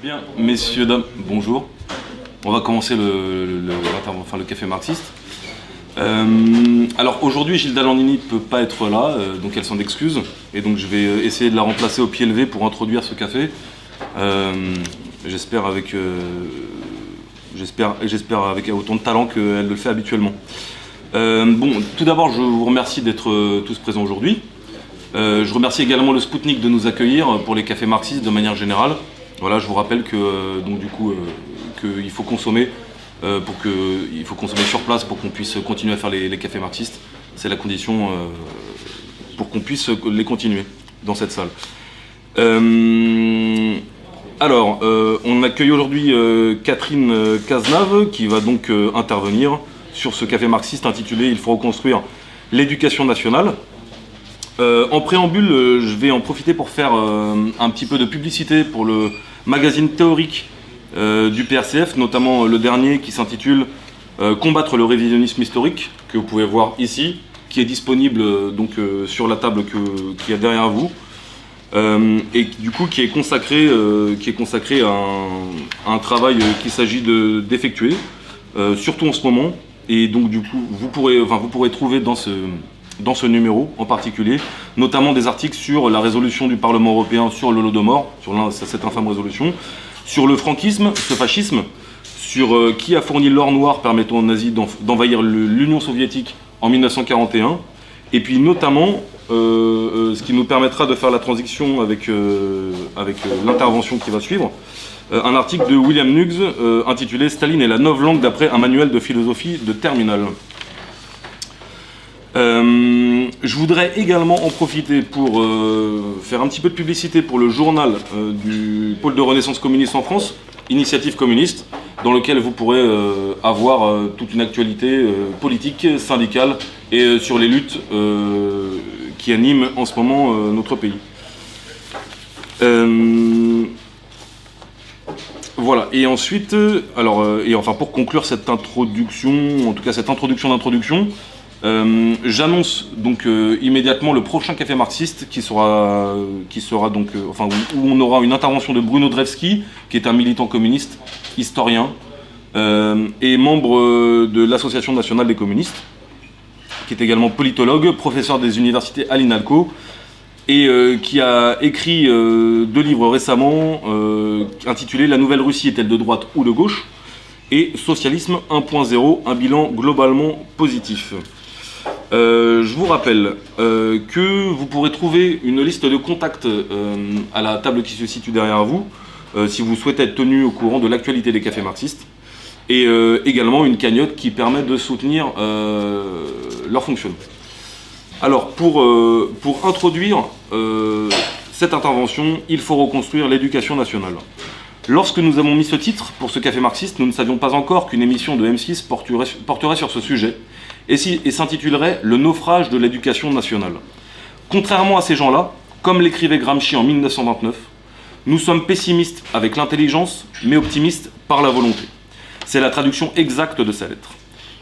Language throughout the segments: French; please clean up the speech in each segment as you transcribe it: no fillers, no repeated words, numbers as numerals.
Bien, messieurs, dames, bonjour. On va commencer le café marxiste. Alors aujourd'hui, Gilda Landini ne peut pas être là, donc elle s'en excuse. Et donc je vais essayer de la remplacer au pied levé pour introduire ce café. J'espère avec autant de talent qu'elle le fait habituellement. Tout d'abord, je vous remercie d'être tous présents aujourd'hui. Je remercie également le Spoutnik de nous accueillir pour les cafés marxistes de manière générale. Voilà, je vous rappelle que qu'il faut consommer sur place pour qu'on puisse continuer à faire les cafés marxistes. C'est la condition pour qu'on puisse les continuer dans cette salle. On accueille aujourd'hui Catherine Cazenave qui va donc intervenir sur ce café marxiste intitulé « Il faut reconstruire l'éducation nationale ». En préambule, je vais en profiter pour faire un petit peu de publicité pour le magazine théorique du PRCF, notamment le dernier qui s'intitule Combattre le révisionnisme historique, que vous pouvez voir ici, qui est disponible sur la table qui est derrière vous, et du coup qui est consacré à un travail qu'il s'agit d'effectuer, surtout en ce moment. Et donc du coup, vous pourrez trouver dans ce numéro en particulier, notamment des articles sur la résolution du Parlement européen sur l'Holodomor, sur cette infâme résolution, sur le franquisme, ce fascisme, sur qui a fourni l'or noir permettant aux nazis d'envahir l'Union soviétique en 1941, et puis notamment ce qui nous permettra de faire la transition avec l'intervention qui va suivre, un article de William Nuggs intitulé « Staline et la nouvelle langue d'après un manuel de philosophie de terminale ». Je voudrais également en profiter pour faire un petit peu de publicité pour le journal du pôle de renaissance communiste en France, Initiative communiste, dans lequel vous pourrez avoir toute une actualité politique, syndicale et sur les luttes qui animent en ce moment notre pays. Voilà, et ensuite, pour conclure cette introduction, en tout cas cette introduction d'introduction, j'annonce donc immédiatement le prochain café marxiste où on aura une intervention de Bruno Drewski, qui est un militant communiste, historien et membre de l'Association nationale des communistes, qui est également politologue, professeur des universités à l'INALCO, et qui a écrit 2 livres récemment intitulés « La nouvelle Russie est-elle de droite ou de gauche ?» et « Socialisme 1.0, un bilan globalement positif ». Je vous rappelle que vous pourrez trouver une liste de contacts à la table qui se situe derrière vous, si vous souhaitez être tenu au courant de l'actualité des cafés marxistes, et également une cagnotte qui permet de soutenir leur fonctionnement. Alors, pour introduire cette intervention, il faut reconstruire l'éducation nationale. Lorsque nous avons mis ce titre pour ce café marxiste, nous ne savions pas encore qu'une émission de M6 porterait sur ce sujet et s'intitulerait « Le naufrage de l'éducation nationale ». Contrairement à ces gens-là, comme l'écrivait Gramsci en 1929, nous sommes pessimistes avec l'intelligence, mais optimistes par la volonté. C'est la traduction exacte de sa lettre.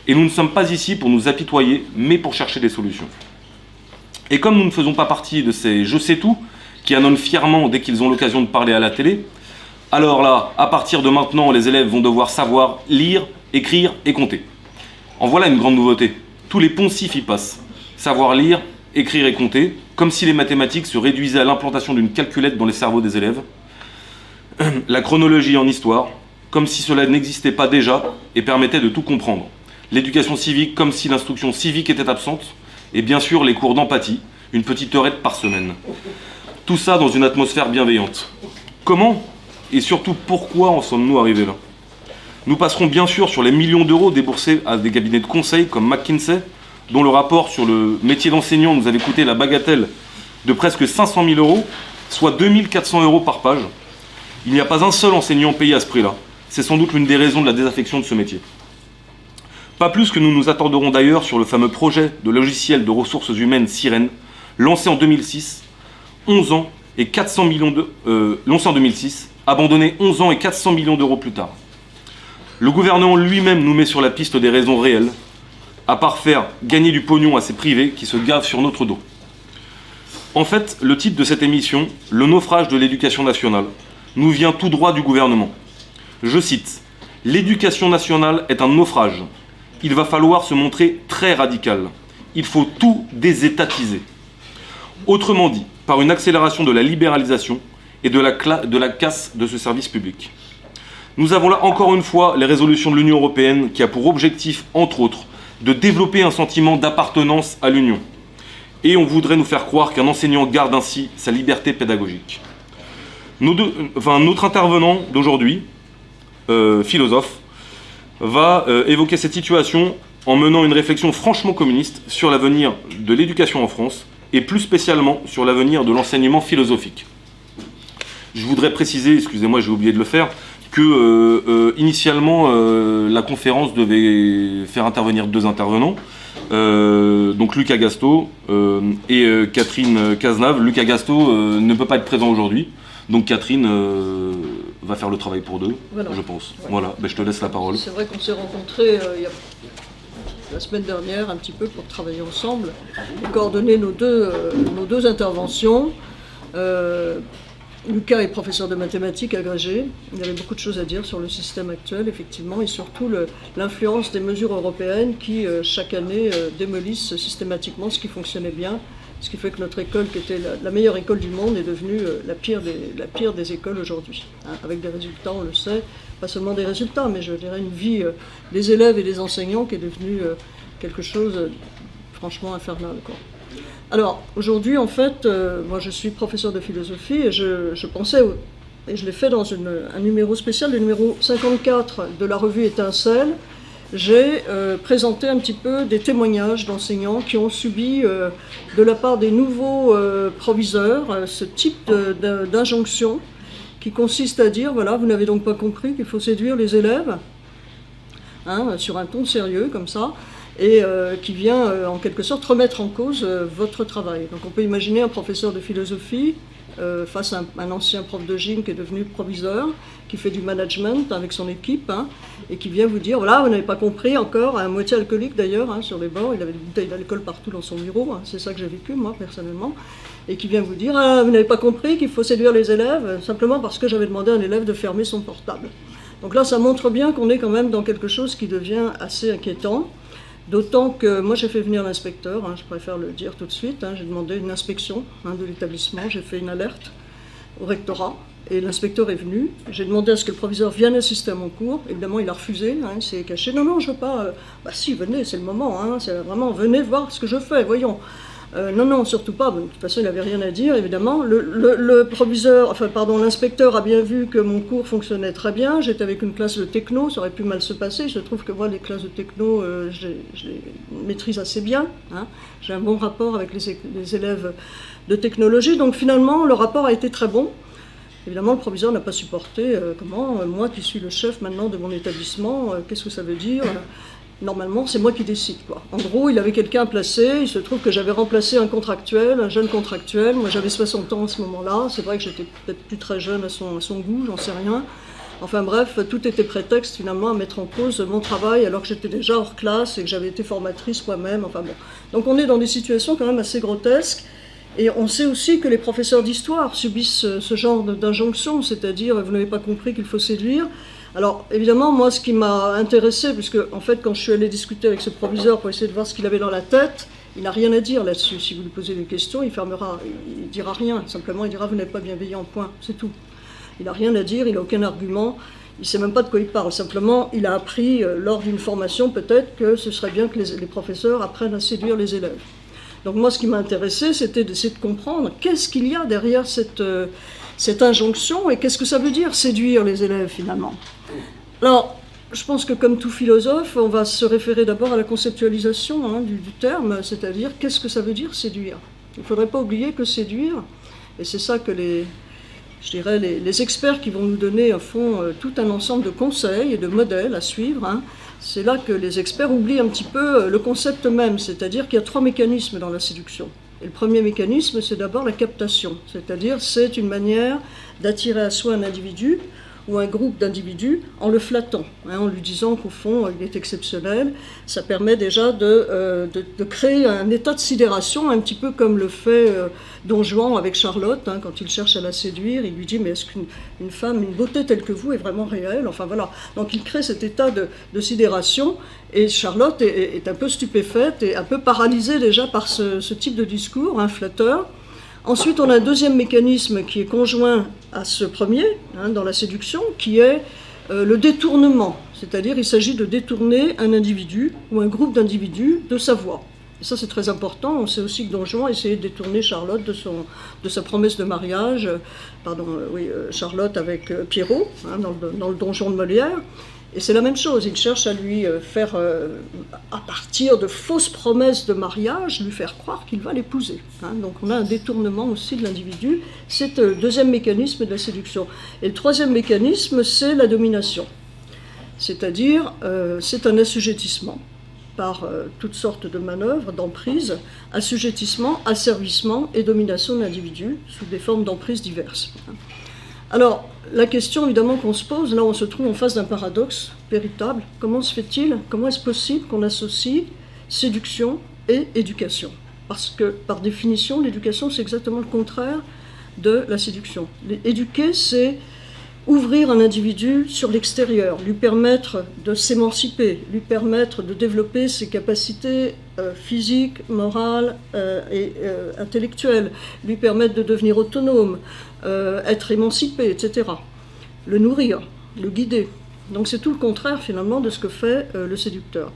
Et nous ne sommes pas ici pour nous apitoyer, mais pour chercher des solutions. Et comme nous ne faisons pas partie de ces « je sais tout » qui annonnent fièrement dès qu'ils ont l'occasion de parler à la télé, alors là, à partir de maintenant, les élèves vont devoir savoir lire, écrire et compter. En voilà une grande nouveauté. Tous les poncifs y passent. Savoir lire, écrire et compter, comme si les mathématiques se réduisaient à l'implantation d'une calculette dans les cerveaux des élèves. La chronologie en histoire, comme si cela n'existait pas déjà et permettait de tout comprendre. L'éducation civique, comme si l'instruction civique était absente. Et bien sûr, les cours d'empathie, une petite heurette par semaine. Tout ça dans une atmosphère bienveillante. Comment ? Et surtout, pourquoi en sommes-nous arrivés là ? Nous passerons bien sûr sur les millions d'euros déboursés à des cabinets de conseil comme McKinsey, dont le rapport sur le métier d'enseignant nous avait coûté la bagatelle de presque 500 000 euros, soit 2 400 euros par page. Il n'y a pas un seul enseignant payé à ce prix-là. C'est sans doute l'une des raisons de la désaffection de ce métier. Pas plus que nous nous attarderons d'ailleurs sur le fameux projet de logiciel de ressources humaines Sirène, lancé en 2006, 11 ans et 400 millions lancé en 2006, abandonné 11 ans et 400 millions d'euros plus tard. Le gouvernement lui-même nous met sur la piste des raisons réelles, à part faire gagner du pognon à ces privés qui se gavent sur notre dos. En fait, le titre de cette émission, « Le naufrage de l'éducation nationale », nous vient tout droit du gouvernement. Je cite, « L'éducation nationale est un naufrage. Il va falloir se montrer très radical. Il faut tout désétatiser. » Autrement dit, par une accélération de la libéralisation et de la casse de ce service public. Nous avons là encore une fois les résolutions de l'Union européenne qui a pour objectif, entre autres, de développer un sentiment d'appartenance à l'Union. Et on voudrait nous faire croire qu'un enseignant garde ainsi sa liberté pédagogique. Notre intervenant d'aujourd'hui, philosophe, va évoquer cette situation en menant une réflexion franchement communiste sur l'avenir de l'éducation en France et plus spécialement sur l'avenir de l'enseignement philosophique. Je voudrais préciser, excusez-moi j'ai oublié de le faire, que initialement la conférence devait faire intervenir 2 intervenants, donc Luc Agasto et Catherine Cazenave. Luc Agasto ne peut pas être présent aujourd'hui, donc Catherine va faire le travail pour 2, voilà. Je pense. Ouais. Voilà, ben, je te laisse la parole. C'est vrai qu'on s'est rencontrés la semaine dernière un petit peu pour travailler ensemble et coordonner nos deux interventions. Lucas est professeur de mathématiques agrégé. Il avait beaucoup de choses à dire sur le système actuel, effectivement, et surtout l'influence des mesures européennes qui, chaque année, démolissent systématiquement ce qui fonctionnait bien. Ce qui fait que notre école, qui était la meilleure école du monde, est devenue la pire des écoles aujourd'hui. Hein, avec des résultats, on le sait, pas seulement des résultats, mais je dirais une vie des élèves et des enseignants qui est devenue quelque chose franchement infernal, quoi. Alors, aujourd'hui, en fait, moi je suis professeur de philosophie et je pensais, et je l'ai fait dans un numéro spécial, le numéro 54 de la revue Étincelle, j'ai présenté un petit peu des témoignages d'enseignants qui ont subi, de la part des nouveaux proviseurs, ce type d'injonction qui consiste à dire, voilà, vous n'avez donc pas compris qu'il faut séduire les élèves, hein, sur un ton sérieux, comme ça, et qui vient en quelque sorte remettre en cause votre travail. Donc on peut imaginer un professeur de philosophie face à un ancien prof de gym qui est devenu proviseur, qui fait du management avec son équipe, hein, et qui vient vous dire, voilà, vous n'avez pas compris encore, à moitié alcoolique d'ailleurs, hein, sur les bords, il avait des bouteilles d'alcool partout dans son bureau, hein, c'est ça que j'ai vécu moi personnellement, et qui vient vous dire, ah, vous n'avez pas compris qu'il faut séduire les élèves, simplement parce que j'avais demandé à un élève de fermer son portable. Donc là, ça montre bien qu'on est quand même dans quelque chose qui devient assez inquiétant. D'autant que moi j'ai fait venir l'inspecteur, hein, je préfère le dire tout de suite, hein, j'ai demandé une inspection de l'établissement, j'ai fait une alerte au rectorat et l'inspecteur est venu. J'ai demandé à ce que le proviseur vienne assister à mon cours, évidemment il a refusé, hein, il s'est caché, non je veux pas, bah si venez c'est le moment, hein, c'est vraiment venez voir ce que je fais, voyons. Non, surtout pas. De toute façon, il n'avait rien à dire, évidemment. L'inspecteur a bien vu que mon cours fonctionnait très bien. J'étais avec une classe de techno, ça aurait pu mal se passer. Il se trouve que moi, les classes de techno, je les maîtrise assez bien. Hein. J'ai un bon rapport avec les élèves de technologie. Donc finalement, le rapport a été très bon. Évidemment, le proviseur n'a pas supporté. Moi qui suis le chef maintenant de mon établissement, qu'est-ce que ça veut dire ? Normalement, c'est moi qui décide, quoi. En gros, il avait quelqu'un à placer, il se trouve que j'avais remplacé un contractuel, un jeune contractuel. Moi, j'avais 60 ans à ce moment-là. C'est vrai que j'étais peut-être plus très jeune à son goût, j'en sais rien. Enfin bref, tout était prétexte finalement à mettre en cause mon travail alors que j'étais déjà hors classe et que j'avais été formatrice moi-même. Enfin bon. Donc on est dans des situations quand même assez grotesques. Et on sait aussi que les professeurs d'histoire subissent ce genre d'injonction, c'est-à-dire vous n'avez pas compris qu'il faut séduire. Alors évidemment, moi ce qui m'a intéressé, puisque en fait quand je suis allée discuter avec ce proviseur pour essayer de voir ce qu'il avait dans la tête, il n'a rien à dire là-dessus. Si vous lui posez des questions, il dira rien. Simplement il dira vous n'êtes pas bienveillant, point, c'est tout. Il n'a rien à dire, il n'a aucun argument, il ne sait même pas de quoi il parle. Simplement il a appris lors d'une formation peut-être que ce serait bien que les professeurs apprennent à séduire les élèves. Donc moi ce qui m'a intéressé c'était d'essayer de comprendre qu'est-ce qu'il y a derrière cette injonction et qu'est-ce que ça veut dire séduire les élèves finalement. Alors, je pense que comme tout philosophe, on va se référer d'abord à la conceptualisation du terme, c'est-à-dire qu'est-ce que ça veut dire séduire. Il ne faudrait pas oublier que séduire, et c'est ça que les experts qui vont nous donner à fond tout un ensemble de conseils et de modèles à suivre, c'est là que les experts oublient un petit peu le concept même, c'est-à-dire qu'il y a 3 mécanismes dans la séduction. Et le premier mécanisme, c'est d'abord la captation, c'est-à-dire c'est une manière d'attirer à soi un individu ou un groupe d'individus en le flattant, en lui disant qu'au fond il est exceptionnel. Ça permet déjà de créer un état de sidération, un petit peu comme le fait Don Juan avec Charlotte, quand il cherche à la séduire, il lui dit mais est-ce qu'une femme, une beauté telle que vous est vraiment réelle? Enfin voilà, donc il crée cet état de sidération, et Charlotte est un peu stupéfaite et un peu paralysée déjà par ce type de discours, flatteur. Ensuite, on a un deuxième mécanisme qui est conjoint à ce premier, dans la séduction, qui est le détournement. C'est-à-dire, il s'agit de détourner un individu ou un groupe d'individus de sa voie. Et ça, c'est très important. On sait aussi que Don Juan essayait de détourner Charlotte de sa promesse de mariage, Charlotte avec Pierrot, dans le Donjon de Molière. Et c'est la même chose, il cherche à lui faire, à partir de fausses promesses de mariage, lui faire croire qu'il va l'épouser. Donc on a un détournement aussi de l'individu. C'est le deuxième mécanisme de la séduction. Et le troisième mécanisme, c'est la domination. C'est-à-dire, c'est un assujettissement par toutes sortes de manœuvres, d'emprise, assujettissement, asservissement et domination de l'individu sous des formes d'emprise diverses. Alors, la question évidemment qu'on se pose, là on se trouve en face d'un paradoxe véritable. Comment se fait-il, comment est-ce possible qu'on associe séduction et éducation? Parce que par définition, l'éducation c'est exactement le contraire de la séduction. Éduquer, c'est ouvrir un individu sur l'extérieur, lui permettre de s'émanciper, lui permettre de développer ses capacités physiques, morales et intellectuelles, lui permettre de devenir autonome, être émancipé, etc. Le nourrir, le guider. Donc c'est tout le contraire finalement de ce que fait le séducteur.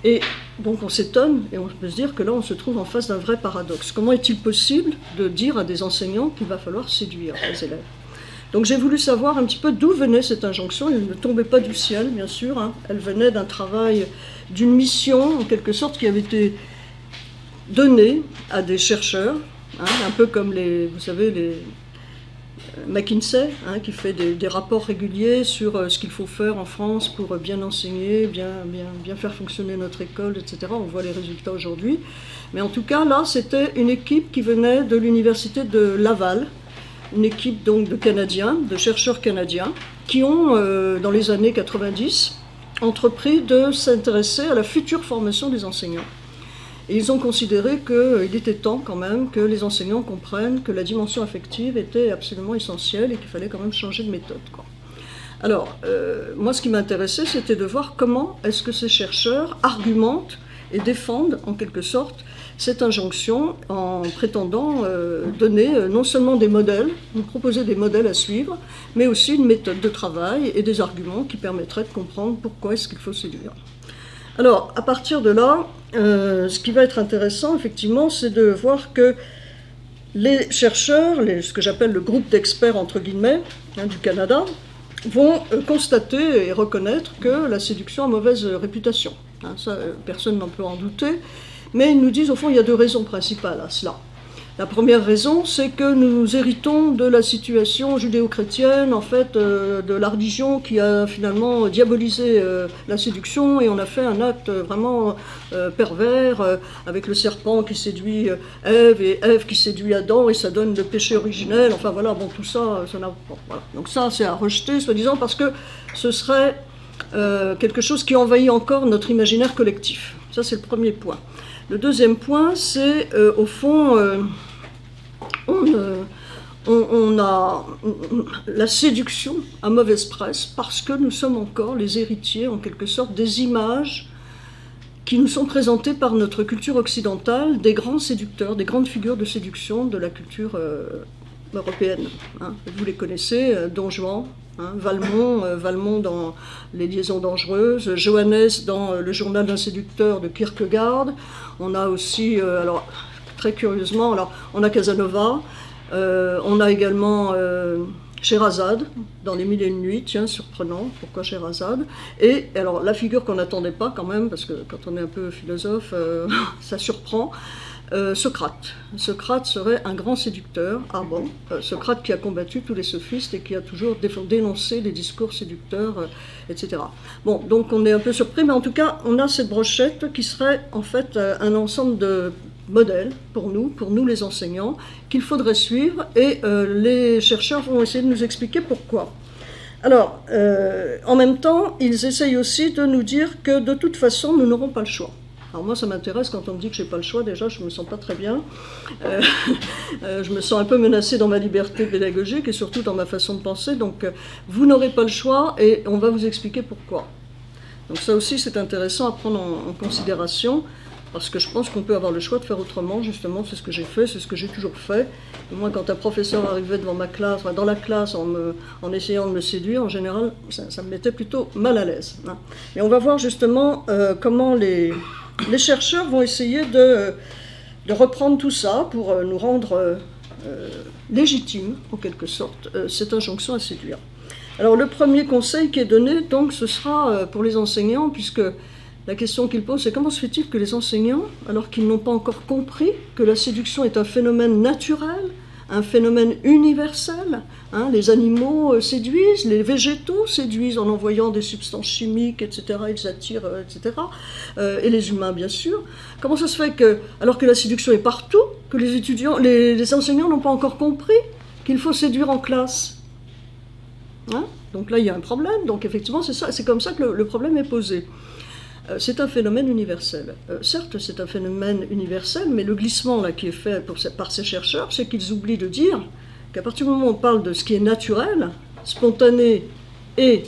Et donc on s'étonne et on peut se dire que là on se trouve en face d'un vrai paradoxe. Comment est-il possible de dire à des enseignants qu'il va falloir séduire les élèves? Donc j'ai voulu savoir un petit peu d'où venait cette injonction. Elle ne tombait pas du ciel, bien sûr. Elle venait d'un travail, d'une mission, en quelque sorte, qui avait été donnée à des chercheurs, un peu comme les McKinsey, qui fait des rapports réguliers sur ce qu'il faut faire en France pour bien enseigner, bien faire fonctionner notre école, etc. On voit les résultats aujourd'hui. Mais en tout cas, là, c'était une équipe qui venait de l'université de Laval, une équipe donc de Canadiens, de chercheurs canadiens, qui ont, dans les années 90, entrepris de s'intéresser à la future formation des enseignants. Et ils ont considéré qu'il était temps quand même que les enseignants comprennent que la dimension affective était absolument essentielle et qu'il fallait quand même changer de méthode, quoi. Alors, moi ce qui m'intéressait, c'était de voir comment est-ce que ces chercheurs argumentent et défendent en quelque sorte cette injonction en prétendant donner non seulement des modèles, nous proposer des modèles à suivre, mais aussi une méthode de travail et des arguments qui permettraient de comprendre pourquoi est-ce qu'il faut séduire. Alors, à partir de là, ce qui va être intéressant, effectivement, c'est de voir que les chercheurs, ce que j'appelle le groupe d'experts, entre guillemets, du Canada, vont constater et reconnaître que la séduction a mauvaise réputation. Ça, personne n'en peut en douter. Mais ils nous disent, au fond, il y a deux raisons principales à cela. La première raison, c'est que nous héritons de la situation judéo-chrétienne, en fait, de la religion qui a finalement diabolisé la séduction, et on a fait un acte vraiment pervers, avec le serpent qui séduit Ève, et Ève qui séduit Adam, et ça donne le péché originel. Enfin voilà, bon, tout ça, voilà. Donc ça, c'est à rejeter, soi-disant, parce que ce serait quelque chose qui envahit encore notre imaginaire collectif. Ça, c'est le premier point. Le deuxième point, c'est, au fond, on a la séduction à mauvaise presse parce que nous sommes encore les héritiers, en quelque sorte, des images qui nous sont présentées par notre culture occidentale, des grands séducteurs, des grandes figures de séduction de la culture européenne. Vous les connaissez, Don Juan, Valmont dans Les Liaisons dangereuses, Johannes dans Le journal d'un séducteur de Kierkegaard. On a aussi, alors très curieusement, on a Casanova, on a également Scheherazade dans Les Mille et une Nuits, tiens, surprenant, pourquoi Scheherazade? Et alors la figure qu'on n'attendait pas quand même, parce que quand on est un peu philosophe, ça surprend, Socrate. Socrate serait un grand séducteur. Ah bon, Socrate qui a combattu tous les sophistes et qui a toujours dénoncé les discours séducteurs, etc. Bon, donc on est un peu surpris, mais en tout cas, on a cette brochette qui serait en fait un ensemble de modèles pour nous les enseignants, qu'il faudrait suivre, et les chercheurs vont essayer de nous expliquer pourquoi. Alors, en même temps, ils essayent aussi de nous dire que de toute façon, nous n'aurons pas le choix. Alors moi, ça m'intéresse quand on me dit que je n'ai pas le choix. Déjà, je ne me sens pas très bien. Je me sens un peu menacée dans ma liberté pédagogique et surtout dans ma façon de penser. Donc, vous n'aurez pas le choix et on va vous expliquer pourquoi. Donc ça aussi, c'est intéressant à prendre en considération parce que je pense qu'on peut avoir le choix de faire autrement. Justement, c'est ce que j'ai fait, c'est ce que j'ai toujours fait. Et moi, quand un professeur arrivait devant ma classe, dans la classe, en essayant de me séduire, en général, ça me mettait plutôt mal à l'aise. Hein. Et on va voir justement comment les chercheurs vont essayer de reprendre tout ça pour nous rendre légitimes, en quelque sorte, cette injonction à séduire. Alors le premier conseil qui est donné, donc, ce sera pour les enseignants, puisque la question qu'ils posent, c'est comment se fait-il que les enseignants, alors qu'ils n'ont pas encore compris que la séduction est un phénomène naturel, un phénomène universel, hein, les animaux séduisent, les végétaux séduisent en envoyant des substances chimiques, etc., ils attirent, etc., et les humains, bien sûr. Comment ça se fait que, alors que la séduction est partout, que les enseignants n'ont pas encore compris qu'il faut séduire en classe? Hein? Donc là, il y a un problème. Donc effectivement, c'est comme ça que le problème est posé. C'est un phénomène universel. Certes, c'est un phénomène universel, mais le glissement là, qui est fait par ces chercheurs, c'est qu'ils oublient de dire qu'à partir du moment où on parle de ce qui est naturel, spontané et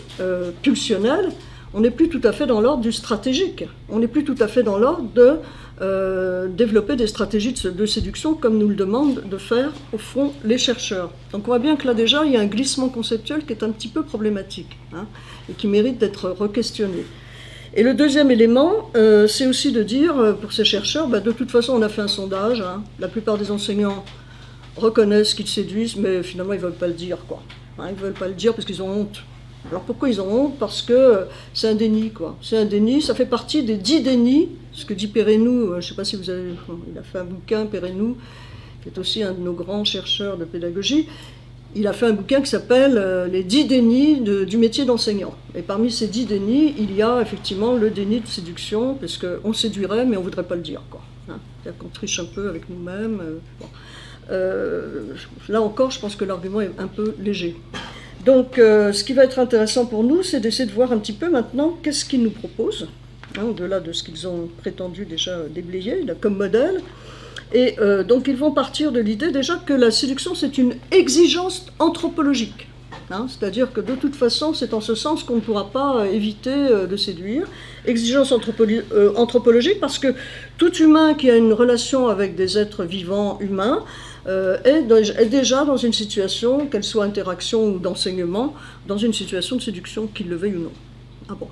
pulsionnel, on n'est plus tout à fait dans l'ordre du stratégique. On n'est plus tout à fait dans l'ordre de développer des stratégies de séduction comme nous le demandent de faire, au fond, les chercheurs. Donc on voit bien que là déjà, il y a un glissement conceptuel qui est un petit peu problématique, hein, et qui mérite d'être re-questionné. Et le deuxième élément, c'est aussi de dire, pour ces chercheurs, de toute façon, on a fait un sondage, hein, la plupart des enseignants reconnaissent qu'ils séduisent, mais finalement, ils ne veulent pas le dire, quoi. Hein, ils ne veulent pas le dire parce qu'ils ont honte. Alors pourquoi ils ont honte? Parce que c'est un déni, quoi. C'est un déni, ça fait partie des 10 dénis, ce que dit Perrenou, je ne sais pas si vous avez... Il a fait un bouquin, Perrenou, qui est aussi un de nos grands chercheurs de pédagogie. Il a fait un bouquin qui s'appelle « Les 10 dénis du métier d'enseignant ». Et parmi ces 10 dénis, il y a effectivement le déni de séduction, parce qu'on séduirait, mais on ne voudrait pas le dire, quoi. Hein, c'est-à-dire qu'on triche un peu avec nous-mêmes. Bon. Là encore, je pense que l'argument est un peu léger. Donc, ce qui va être intéressant pour nous, c'est d'essayer de voir un petit peu maintenant qu'est-ce qu'ils nous proposent, hein, au-delà de ce qu'ils ont prétendu déjà déblayer comme modèle. Et donc ils vont partir de l'idée déjà que la séduction c'est une exigence anthropologique. Hein, c'est-à-dire que de toute façon c'est en ce sens qu'on ne pourra pas éviter de séduire. Exigence anthropologique parce que tout humain qui a une relation avec des êtres vivants humains est déjà dans une situation, qu'elle soit interaction ou d'enseignement, dans une situation de séduction, qu'il le veuille ou non. Ah bon.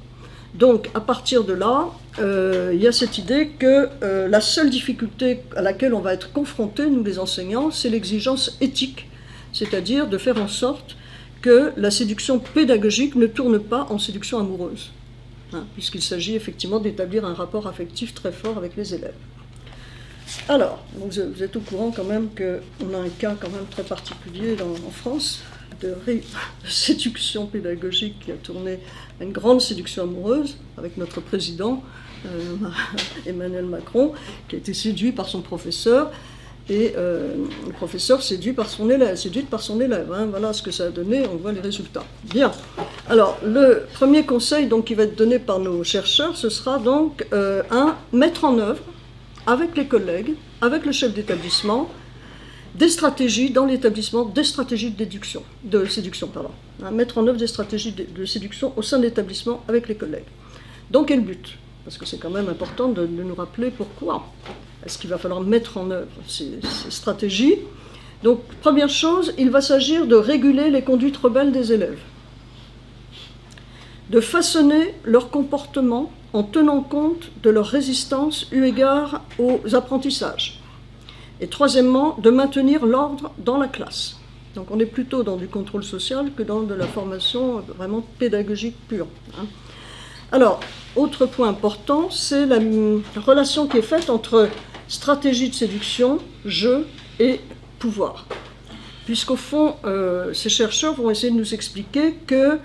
Donc, à partir de là, il y a cette idée que la seule difficulté à laquelle on va être confrontés, nous les enseignants, c'est l'exigence éthique, c'est-à-dire de faire en sorte que la séduction pédagogique ne tourne pas en séduction amoureuse, hein, puisqu'il s'agit effectivement d'établir un rapport affectif très fort avec les élèves. Alors, vous êtes au courant quand même qu'on a un cas quand même très particulier en France, de séduction pédagogique qui a tourné à une grande séduction amoureuse avec notre président Emmanuel Macron, qui a été séduit par son professeur et le professeur séduit par son élève. Hein, voilà ce que ça a donné, on voit les résultats. Bien. Alors, le premier conseil donc, qui va être donné par nos chercheurs, ce sera donc mettre en œuvre avec les collègues, avec le chef d'établissement, des stratégies dans l'établissement, des stratégies de séduction. Hein, mettre en œuvre des stratégies de séduction au sein de l'établissement avec les collègues. Dans quel but? Parce que c'est quand même important de nous rappeler pourquoi est-ce qu'il va falloir mettre en œuvre ces stratégies. Donc, première chose, il va s'agir de réguler les conduites rebelles des élèves, de façonner leur comportement en tenant compte de leur résistance eu égard aux apprentissages. Et troisièmement, de maintenir l'ordre dans la classe. Donc on est plutôt dans du contrôle social que dans de la formation vraiment pédagogique pure. Hein. Alors, autre point important, c'est la relation qui est faite entre stratégie de séduction, jeu et pouvoir. Puisqu'au fond, ces chercheurs vont essayer de nous expliquer que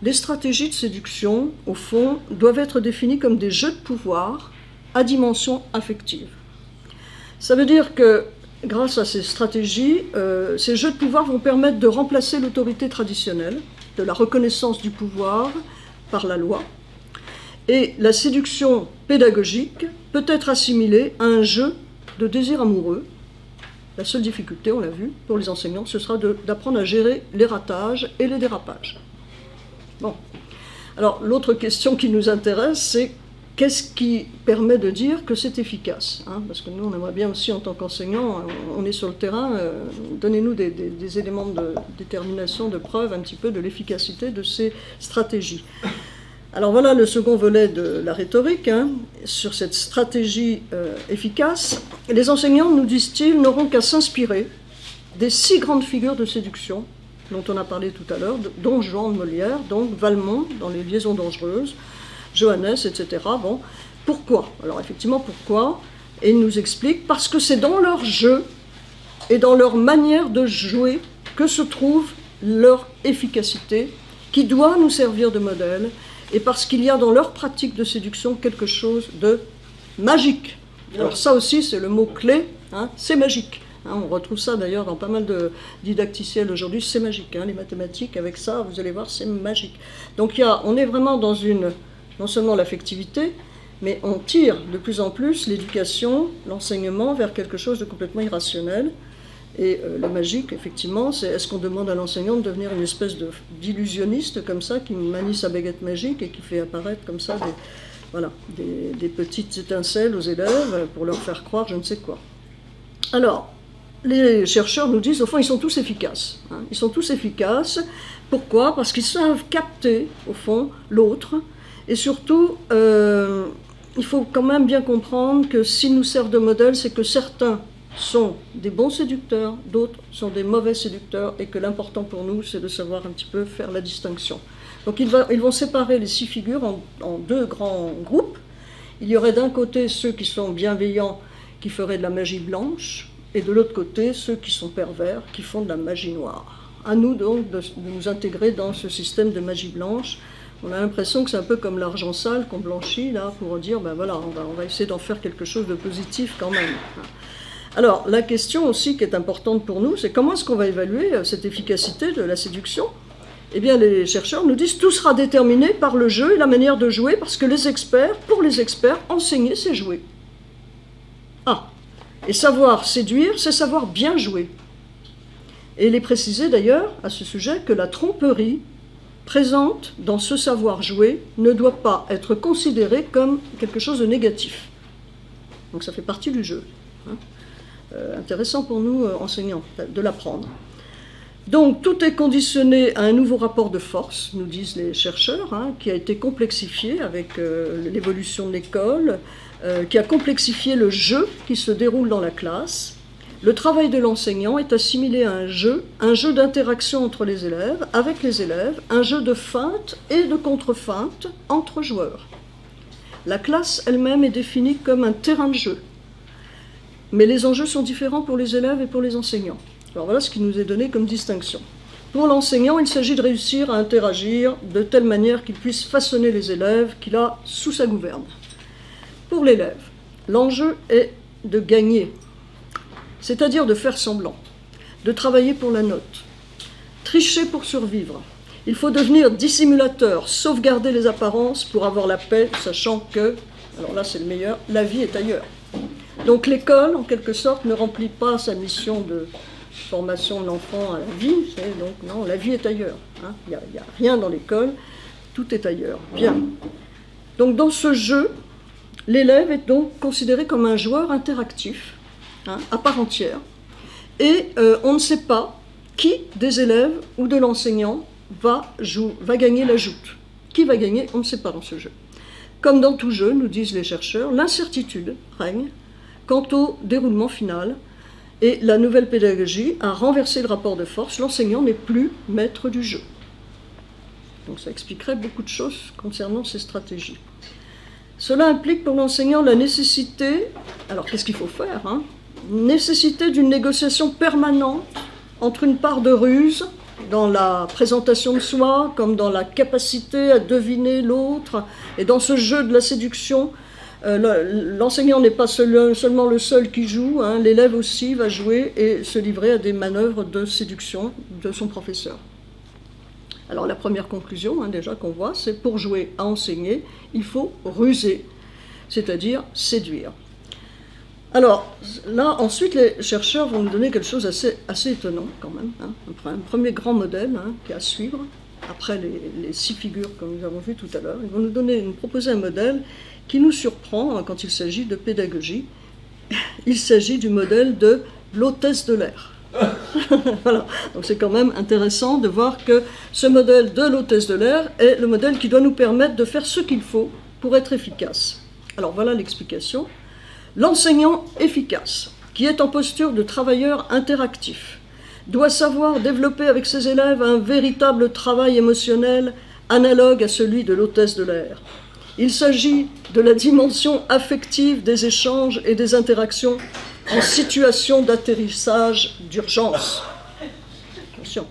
les stratégies de séduction, au fond, doivent être définies comme des jeux de pouvoir à dimension affective. Ça veut dire que, grâce à ces stratégies, ces jeux de pouvoir vont permettre de remplacer l'autorité traditionnelle, de la reconnaissance du pouvoir par la loi. Et la séduction pédagogique peut être assimilée à un jeu de désir amoureux. La seule difficulté, on l'a vu, pour les enseignants, ce sera d'apprendre à gérer les ratages et les dérapages. Bon. Alors, l'autre question qui nous intéresse, c'est qu'est-ce qui permet de dire que c'est efficace, hein? Parce que nous, on aimerait bien aussi, en tant qu'enseignants, on est sur le terrain, donnez-nous des éléments de détermination, de preuve un petit peu de l'efficacité de ces stratégies. Alors voilà le second volet de la rhétorique, hein, sur cette stratégie efficace. Les enseignants, nous disent-ils, n'auront qu'à s'inspirer des 6 grandes figures de séduction dont on a parlé tout à l'heure, dont Juan de Molière, donc Valmont dans Les Liaisons dangereuses, Johannes, etc. Bon, pourquoi? Alors effectivement, pourquoi? Et il nous explique, parce que c'est dans leur jeu et dans leur manière de jouer que se trouve leur efficacité, qui doit nous servir de modèle, et parce qu'il y a dans leur pratique de séduction quelque chose de magique. Alors ça aussi, c'est le mot-clé, hein, c'est magique. Hein, on retrouve ça d'ailleurs dans pas mal de didacticiels aujourd'hui, c'est magique. Hein, les mathématiques, avec ça, vous allez voir, c'est magique. Donc on est vraiment dans non seulement l'affectivité, mais on tire de plus en plus l'éducation, l'enseignement vers quelque chose de complètement irrationnel. Et le magique, effectivement, c'est est-ce qu'on demande à l'enseignant de devenir une espèce d'illusionniste comme ça, qui manie sa baguette magique et qui fait apparaître comme ça des petites étincelles aux élèves pour leur faire croire je ne sais quoi. Alors, les chercheurs nous disent, au fond, ils sont tous efficaces. Hein. Ils sont tous efficaces. Pourquoi? Parce qu'ils savent capter, au fond, l'autre. Et surtout, il faut quand même bien comprendre que s'ils nous servent de modèle, c'est que certains sont des bons séducteurs, d'autres sont des mauvais séducteurs, et que l'important pour nous, c'est de savoir un petit peu faire la distinction. Donc ils vont séparer les 6 figures en 2 grands groupes. Il y aurait d'un côté ceux qui sont bienveillants, qui feraient de la magie blanche, et de l'autre côté ceux qui sont pervers, qui font de la magie noire. À nous donc de nous intégrer dans ce système de magie blanche. On a l'impression que c'est un peu comme l'argent sale qu'on blanchit, là, pour dire, ben voilà, on va essayer d'en faire quelque chose de positif quand même. Alors, la question aussi qui est importante pour nous, c'est comment est-ce qu'on va évaluer cette efficacité de la séduction? Eh bien, les chercheurs nous disent que tout sera déterminé par le jeu et la manière de jouer, parce que pour les experts, enseigner, c'est jouer. Ah, et savoir séduire, c'est savoir bien jouer. Et il est précisé d'ailleurs, à ce sujet, que la tromperie présente dans ce savoir jouer ne doit pas être considérée comme quelque chose de négatif. Donc ça fait partie du jeu. Hein. Intéressant pour nous, enseignants, de l'apprendre. Donc tout est conditionné à un nouveau rapport de force, nous disent les chercheurs, hein, qui a été complexifié avec l'évolution de l'école, qui a complexifié le jeu qui se déroule dans la classe. Le travail de l'enseignant est assimilé à un jeu d'interaction entre les élèves, avec les élèves, un jeu de feinte et de contre-feinte entre joueurs. La classe elle-même est définie comme un terrain de jeu. Mais les enjeux sont différents pour les élèves et pour les enseignants. Alors voilà ce qui nous est donné comme distinction. Pour l'enseignant, il s'agit de réussir à interagir de telle manière qu'il puisse façonner les élèves qu'il a sous sa gouverne. Pour l'élève, l'enjeu est de gagner, c'est-à-dire de faire semblant, de travailler pour la note, tricher pour survivre. Il faut devenir dissimulateur, sauvegarder les apparences pour avoir la paix, sachant que, alors là c'est le meilleur, la vie est ailleurs. Donc l'école, en quelque sorte, ne remplit pas sa mission de formation de l'enfant à la vie. Donc non, la vie est ailleurs. Hein. Il n'y a rien dans l'école, tout est ailleurs. Bien. Donc dans ce jeu, l'élève est donc considéré comme un joueur interactif, hein, à part entière. Et on ne sait pas qui des élèves ou de l'enseignant va gagner la joute. Qui va gagner, on ne sait pas dans ce jeu. Comme dans tout jeu, nous disent les chercheurs, l'incertitude règne quant au déroulement final, et la nouvelle pédagogie a renversé le rapport de force, l'enseignant n'est plus maître du jeu. Donc ça expliquerait beaucoup de choses concernant ces stratégies. Cela implique pour l'enseignant la nécessité, alors qu'est-ce qu'il faut faire, hein? Nécessité d'une négociation permanente entre une part de ruse, dans la présentation de soi, comme dans la capacité à deviner l'autre, et dans ce jeu de la séduction, l'enseignant n'est pas seulement le seul qui joue, hein, l'élève aussi va jouer et se livrer à des manœuvres de séduction de son professeur. Alors la première conclusion, déjà qu'on voit, c'est pour jouer à enseigner, il faut ruser, c'est-à-dire séduire. Alors là, ensuite, les chercheurs vont nous donner quelque chose assez étonnant quand même, un premier grand modèle qui est à suivre, après les 6 figures que nous avons vues tout à l'heure. Ils vont nous proposer un modèle qui nous surprend quand il s'agit de pédagogie. Il s'agit du modèle de l'hôtesse de l'air. Voilà. Donc c'est quand même intéressant de voir que ce modèle de l'hôtesse de l'air est le modèle qui doit nous permettre de faire ce qu'il faut pour être efficace. Alors voilà l'explication. L'enseignant efficace, qui est en posture de travailleur interactif, doit savoir développer avec ses élèves un véritable travail émotionnel analogue à celui de l'hôtesse de l'air. Il s'agit de la dimension affective des échanges et des interactions en situation d'atterrissage d'urgence. Attention.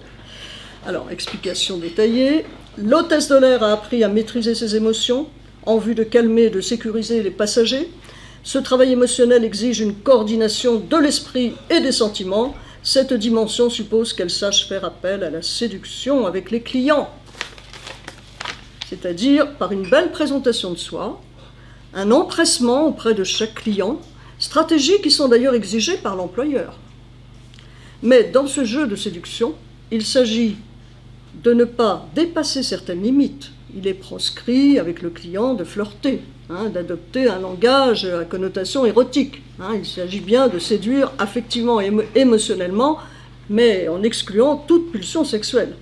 Alors, explication détaillée. L'hôtesse de l'air a appris à maîtriser ses émotions en vue de calmer et de sécuriser les passagers. Ce travail émotionnel exige une coordination de l'esprit et des sentiments. Cette dimension suppose qu'elle sache faire appel à la séduction avec les clients, c'est-à-dire par une belle présentation de soi, un empressement auprès de chaque client, stratégies qui sont d'ailleurs exigées par l'employeur. Mais dans ce jeu de séduction, il s'agit de ne pas dépasser certaines limites. Il est proscrit avec le client de flirter, d'adopter un langage à connotation érotique. Il s'agit bien de séduire affectivement et émotionnellement, mais en excluant toute pulsion sexuelle.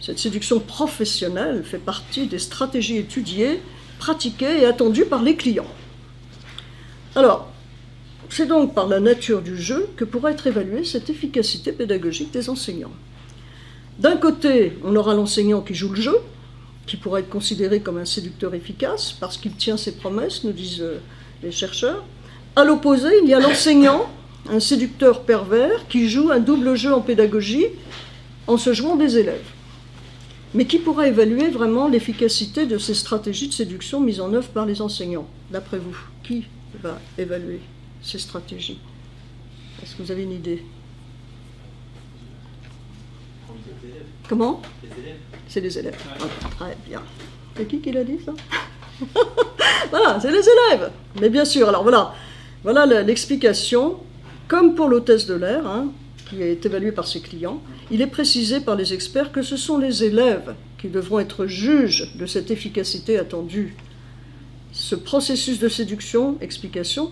Cette séduction professionnelle fait partie des stratégies étudiées, pratiquées et attendues par les clients. Alors, c'est donc par la nature du jeu que pourra être évaluée cette efficacité pédagogique des enseignants. D'un côté, on aura l'enseignant qui joue le jeu, qui pourra être considéré comme un séducteur efficace parce qu'il tient ses promesses, nous disent les chercheurs. À l'opposé, il y a l'enseignant, un séducteur pervers, qui joue un double jeu en pédagogie en se jouant des élèves. Mais qui pourra évaluer vraiment l'efficacité de ces stratégies de séduction mises en œuvre par les enseignants? D'après vous, qui va évaluer ces stratégies? Est-ce que vous avez une idée? Comment? Les élèves. C'est les élèves. Ah, très bien. C'est qui l'a dit, ça? Voilà, c'est les élèves. Mais bien sûr, alors voilà l'explication. Comme pour l'hôtesse de l'air, qui est évaluée par ses clients, il est précisé par les experts que ce sont les élèves qui devront être juges de cette efficacité attendue. Ce processus de séduction, explication,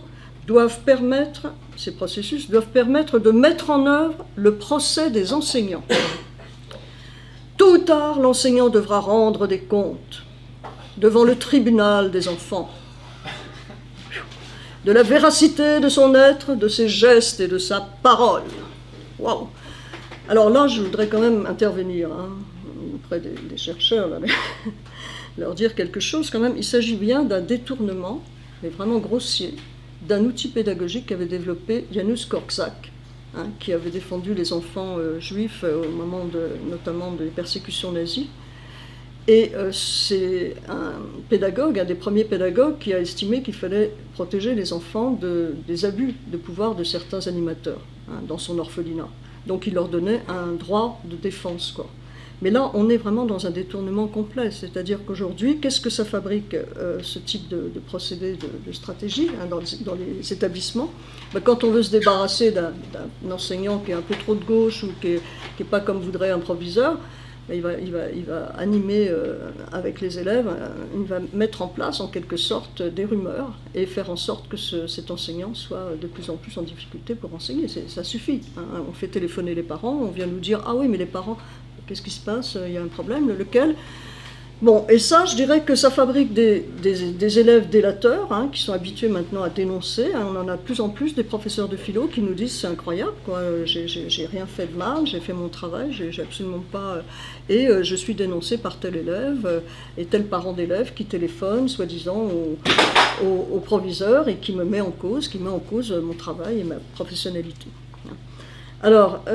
ces processus doivent permettre de mettre en œuvre le procès des enseignants. Tôt ou tard, l'enseignant devra rendre des comptes devant le tribunal des enfants, de la véracité de son être, de ses gestes et de sa parole. Waouh! Alors là, je voudrais quand même intervenir auprès des chercheurs, là, leur dire quelque chose quand même. Il s'agit bien d'un détournement, mais vraiment grossier, d'un outil pédagogique qu'avait développé Janusz Korczak, qui avait défendu les enfants juifs au moment notamment des persécutions nazies. Et c'est un pédagogue, un des premiers pédagogues, qui a estimé qu'il fallait protéger les enfants des abus de pouvoir de certains animateurs dans son orphelinat. Donc il leur donnait un droit de défense, quoi. Mais là, on est vraiment dans un détournement complet, c'est-à-dire qu'aujourd'hui, qu'est-ce que ça fabrique, ce type de procédé, de stratégie dans les établissements? Quand on veut se débarrasser d'un enseignant qui est un peu trop de gauche ou qui est pas comme voudrait un proviseur, il va animer avec les élèves, il va mettre en place en quelque sorte des rumeurs et faire en sorte que cet enseignant soit de plus en plus en difficulté pour enseigner. Ça suffit. On fait téléphoner les parents, on vient nous dire « Ah oui, mais les parents, qu'est-ce qui se passe? Il y a un problème, lequel ?» Bon, et ça, je dirais que ça fabrique des élèves délateurs, qui sont habitués maintenant à dénoncer. On en a de plus en plus des professeurs de philo qui nous disent c'est incroyable, quoi. J'ai rien fait de mal, j'ai fait mon travail, j'ai absolument pas. Et je suis dénoncé par tel élève et tel parent d'élève qui téléphone, soi-disant, au proviseur et qui met en cause mon travail et ma professionnalité. Alors.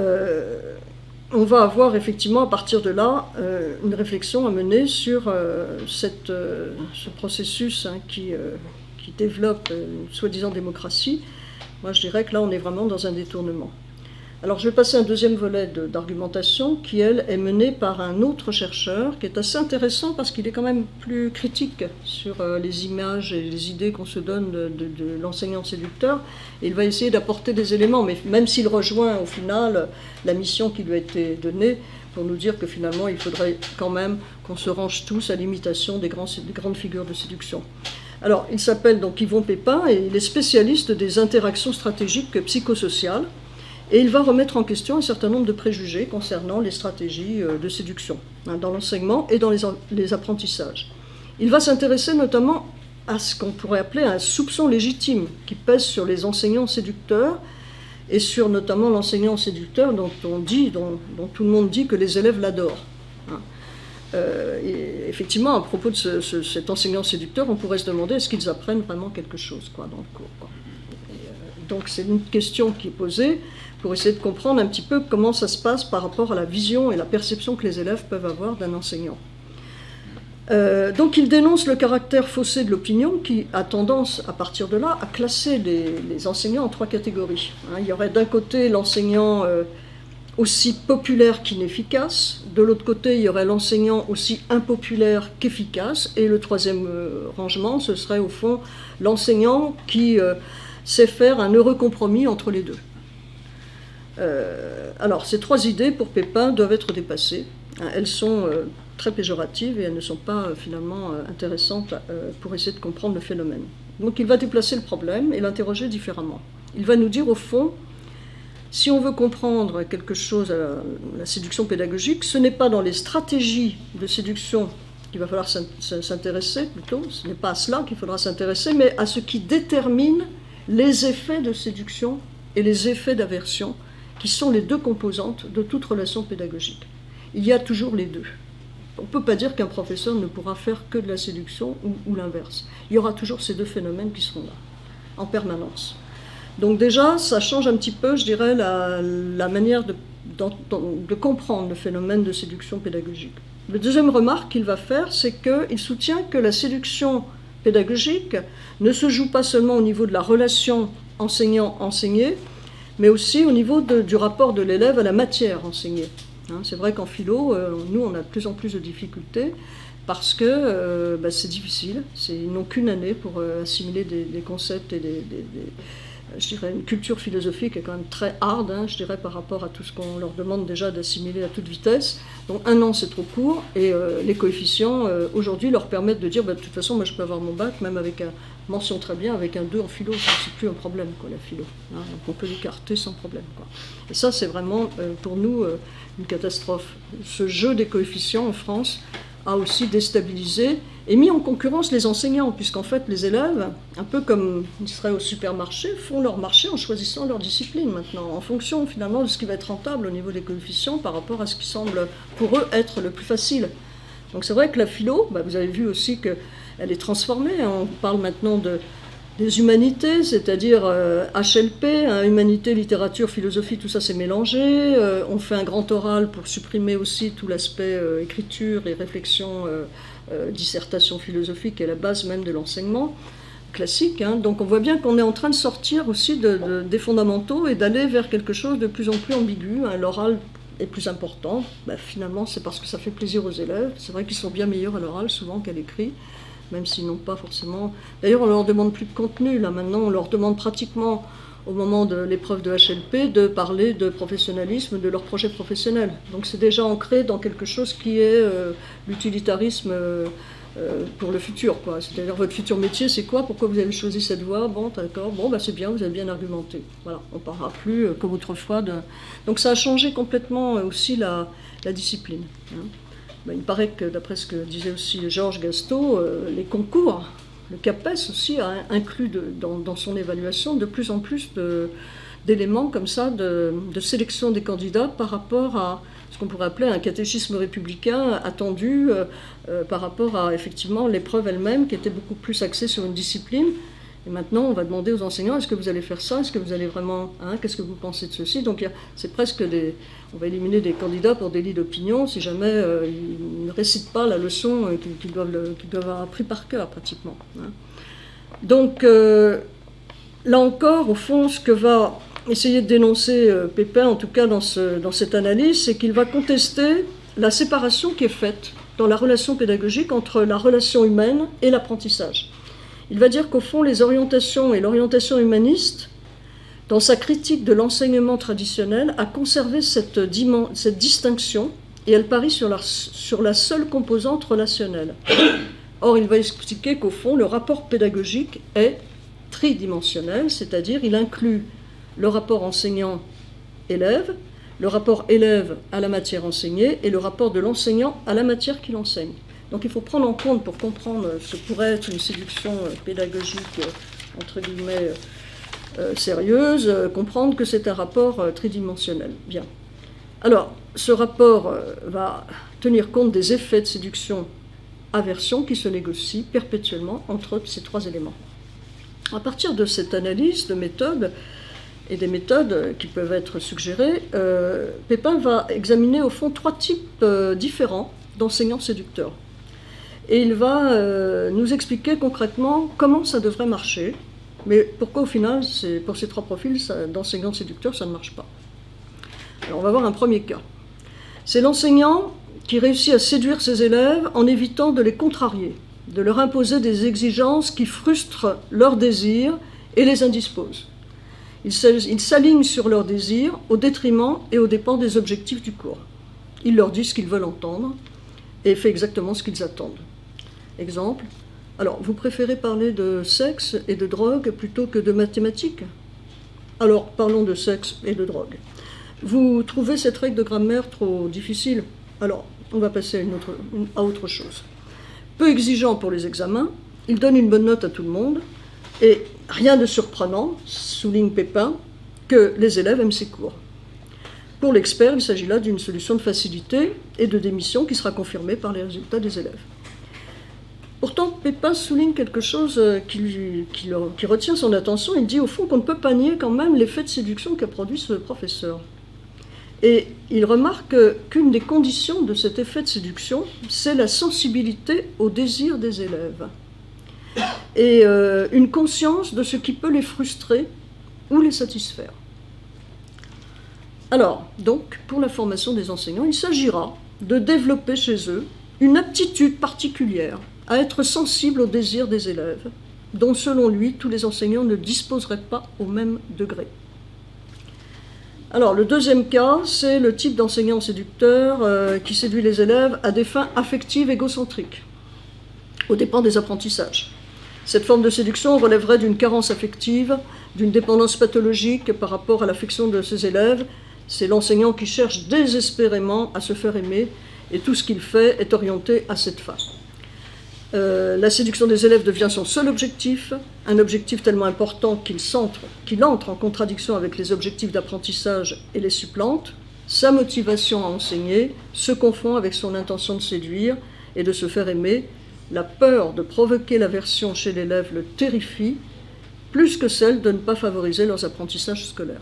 On va avoir effectivement à partir de là une réflexion à mener sur ce processus qui développe une soi-disant démocratie. Moi je dirais que là on est vraiment dans un détournement. Alors je vais passer à un deuxième volet d'argumentation qui, elle, est menée par un autre chercheur qui est assez intéressant parce qu'il est quand même plus critique sur les images et les idées qu'on se donne de l'enseignant séducteur. Et il va essayer d'apporter des éléments, mais même s'il rejoint au final la mission qui lui a été donnée pour nous dire que finalement il faudrait quand même qu'on se range tous à l'imitation des grandes figures de séduction. Alors il s'appelle donc Yvon Pépin et il est spécialiste des interactions stratégiques psychosociales. Et il va remettre en question un certain nombre de préjugés concernant les stratégies de séduction dans l'enseignement et dans les apprentissages. Il va s'intéresser notamment à ce qu'on pourrait appeler un soupçon légitime qui pèse sur les enseignants séducteurs et sur notamment l'enseignant séducteur dont tout le monde dit que les élèves l'adorent. Et effectivement, à propos de cet enseignant séducteur, on pourrait se demander est-ce qu'ils apprennent vraiment quelque chose dans le cours. Donc c'est une question qui est posée pour essayer de comprendre un petit peu comment ça se passe par rapport à la vision et la perception que les élèves peuvent avoir d'un enseignant. Donc il dénonce le caractère faussé de l'opinion qui a tendance, à partir de là, à classer les enseignants en 3 catégories. Il y aurait d'un côté l'enseignant aussi populaire qu'inefficace, de l'autre côté il y aurait l'enseignant aussi impopulaire qu'efficace, et le troisième rangement, ce serait au fond l'enseignant qui sait faire un heureux compromis entre les deux. Alors, ces 3 idées, pour Pépin, doivent être dépassées. Elles sont très péjoratives et elles ne sont pas finalement intéressantes pour essayer de comprendre le phénomène. Donc il va déplacer le problème et l'interroger différemment. Il va nous dire, au fond, si on veut comprendre quelque chose à la séduction pédagogique, ce n'est pas dans les stratégies de séduction qu'il va falloir s'intéresser, plutôt, ce n'est pas à cela qu'il faudra s'intéresser, mais à ce qui détermine les effets de séduction et les effets d'aversion, qui sont les 2 composantes de toute relation pédagogique. Il y a toujours les 2. On ne peut pas dire qu'un professeur ne pourra faire que de la séduction ou l'inverse. Il y aura toujours ces 2 phénomènes qui seront là, en permanence. Donc déjà, ça change un petit peu, je dirais, la manière de comprendre le phénomène de séduction pédagogique. La deuxième remarque qu'il va faire, c'est qu'il soutient que la séduction pédagogique ne se joue pas seulement au niveau de la relation enseignant-enseigné, mais aussi au niveau du rapport de l'élève à la matière enseignée. C'est vrai qu'en philo, nous, on a de plus en plus de difficultés parce que c'est difficile. Ils n'ont qu'une année pour assimiler des concepts et je dirais une culture philosophique est quand même très hard, je dirais, par rapport à tout ce qu'on leur demande déjà d'assimiler à toute vitesse. Donc 1 an, c'est trop court, et les coefficients, aujourd'hui, leur permettent de dire, de toute façon, moi, je peux avoir mon bac, même avec mention très bien, avec un 2 en philo, c'est plus un problème, la philo. Donc on peut l'écarter sans problème. Et ça, c'est vraiment, pour nous, une catastrophe. Ce jeu des coefficients en France a aussi déstabilisé et mis en concurrence les enseignants, puisqu'en fait les élèves, un peu comme ils seraient au supermarché, font leur marché en choisissant leur discipline maintenant, en fonction finalement de ce qui va être rentable au niveau des coefficients par rapport à ce qui semble pour eux être le plus facile. Donc c'est vrai que la philo, vous avez vu aussi qu'elle est transformée, on parle maintenant des humanités, c'est-à-dire HLP, humanité, littérature, philosophie, tout ça c'est mélangé. On fait un grand oral pour supprimer aussi tout l'aspect écriture et réflexion, dissertation philosophique qui est la base même de l'enseignement classique. Donc on voit bien qu'on est en train de sortir aussi des fondamentaux et d'aller vers quelque chose de plus en plus ambigu. L'oral est plus important. Finalement c'est parce que ça fait plaisir aux élèves. C'est vrai qu'ils sont bien meilleurs à l'oral souvent qu'à l'écrit, même s'ils n'ont pas forcément... D'ailleurs, on ne leur demande plus de contenu, là, maintenant, on leur demande pratiquement, au moment de l'épreuve de HLP, de parler de professionnalisme, de leur projet professionnel. Donc c'est déjà ancré dans quelque chose qui est l'utilitarisme pour le futur, C'est-à-dire, votre futur métier, c'est quoi? Pourquoi vous avez choisi cette voie? Bon, d'accord, c'est bien, vous avez bien argumenté. Voilà, on ne parlera plus, comme autrefois, Donc ça a changé complètement aussi la discipline. Il paraît que, d'après ce que disait aussi Georges Gastaud, les concours, le CAPES aussi a inclus dans son évaluation de plus en plus d'éléments comme ça de sélection des candidats par rapport à ce qu'on pourrait appeler un catéchisme républicain attendu par rapport à effectivement l'épreuve elle-même qui était beaucoup plus axée sur une discipline. Et maintenant, on va demander aux enseignants, est-ce que vous allez faire ça? Est-ce que vous allez vraiment... qu'est-ce que vous pensez de ceci? Donc, c'est presque on va éliminer des candidats pour délit d'opinion si jamais ils ne récitent pas la leçon qu'ils doivent avoir appris par cœur, pratiquement. Donc, là encore, au fond, ce que va essayé de dénoncer Pépin, en tout cas dans cette analyse, c'est qu'il va contester la séparation qui est faite dans la relation pédagogique entre la relation humaine et l'apprentissage. Il va dire qu'au fond, les orientations et l'orientation humaniste, dans sa critique de l'enseignement traditionnel, a conservé cette distinction et elle parie sur la seule composante relationnelle. Or, il va expliquer qu'au fond, le rapport pédagogique est tridimensionnel, c'est-à-dire il inclut le rapport enseignant-élève, le rapport élève à la matière enseignée et le rapport de l'enseignant à la matière qu'il enseigne. Donc il faut prendre en compte, pour comprendre ce que pourrait être une séduction pédagogique, entre guillemets, sérieuse, comprendre que c'est un rapport tridimensionnel. Bien. Alors, ce rapport va tenir compte des effets de séduction-aversion qui se négocient perpétuellement entre ces trois éléments. À partir de cette analyse de méthode, et des méthodes qui peuvent être suggérées, Pépin va examiner au fond trois types différents d'enseignants séducteurs. Et il va nous expliquer concrètement comment ça devrait marcher, mais pourquoi au final, pour ces trois profils d'enseignants séducteurs, ça ne marche pas. Alors on va voir un premier cas. C'est l'enseignant qui réussit à séduire ses élèves en évitant de les contrarier, de leur imposer des exigences qui frustrent leurs désirs et les indisposent. Il s'aligne sur leurs désirs au détriment et aux dépens des objectifs du cours. Il leur dit ce qu'ils veulent entendre et fait exactement ce qu'ils attendent. Exemple, alors vous préférez parler de sexe et de drogue plutôt que de mathématiques? Alors parlons de sexe et de drogue. Vous trouvez cette règle de grammaire trop difficile? Alors on va passer à autre chose. Peu exigeant pour les examens, il donne une bonne note à tout le monde et rien de surprenant, souligne Pépin, que les élèves aiment ses cours. Pour l'expert, il s'agit là d'une solution de facilité et de démission qui sera confirmée par les résultats des élèves. Pourtant, Pépin souligne quelque chose qui retient son attention. Il dit au fond qu'on ne peut pas nier quand même l'effet de séduction qu'a produit ce professeur. Et il remarque qu'une des conditions de cet effet de séduction, c'est la sensibilité aux désirs des élèves et une conscience de ce qui peut les frustrer ou les satisfaire. Alors, donc, pour la formation des enseignants, il s'agira de développer chez eux une aptitude particulière à être sensible aux désirs des élèves, dont, selon lui, tous les enseignants ne disposeraient pas au même degré. Alors, le deuxième cas, c'est le type d'enseignant séducteur qui séduit les élèves à des fins affectives égocentriques, aux dépens des apprentissages. Cette forme de séduction relèverait d'une carence affective, d'une dépendance pathologique par rapport à l'affection de ses élèves. C'est l'enseignant qui cherche désespérément à se faire aimer, et tout ce qu'il fait est orienté à cette fin. La séduction des élèves devient son seul objectif, un objectif tellement important qu'il entre en contradiction avec les objectifs d'apprentissage et les supplante. Sa motivation à enseigner se confond avec son intention de séduire et de se faire aimer. La peur de provoquer l'aversion chez l'élève le terrifie, plus que celle de ne pas favoriser leurs apprentissages scolaires.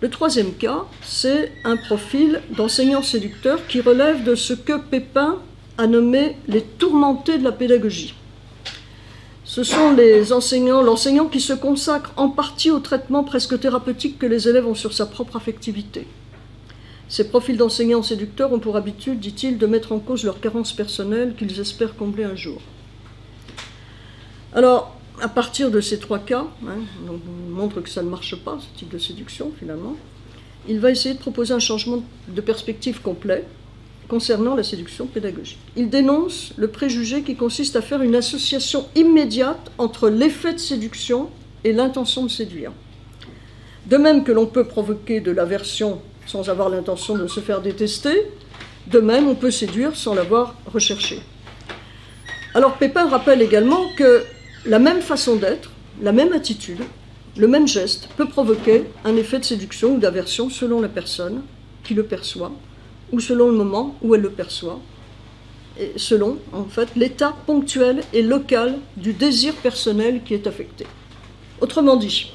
Le troisième cas, c'est un profil d'enseignant séducteur qui relève de ce que Pépin a nommé les tourmentés de la pédagogie. Ce sont l'enseignant qui se consacre en partie au traitement presque thérapeutique que les élèves ont sur sa propre affectivité. Ces profils d'enseignants séducteurs ont pour habitude, dit-il, de mettre en cause leurs carences personnelles qu'ils espèrent combler un jour. Alors, à partir de ces trois cas, donc on montre que ça ne marche pas, ce type de séduction, finalement, il va essayer de proposer un changement de perspective complet concernant la séduction pédagogique. Il dénonce le préjugé qui consiste à faire une association immédiate entre l'effet de séduction et l'intention de séduire. De même que l'on peut provoquer de l'aversion sans avoir l'intention de se faire détester, de même on peut séduire sans l'avoir recherché. Alors Pépin rappelle également que la même façon d'être, la même attitude, le même geste peut provoquer un effet de séduction ou d'aversion selon la personne qui le perçoit, ou selon le moment où elle le perçoit, et selon, en fait, l'état ponctuel et local du désir personnel qui est affecté. Autrement dit,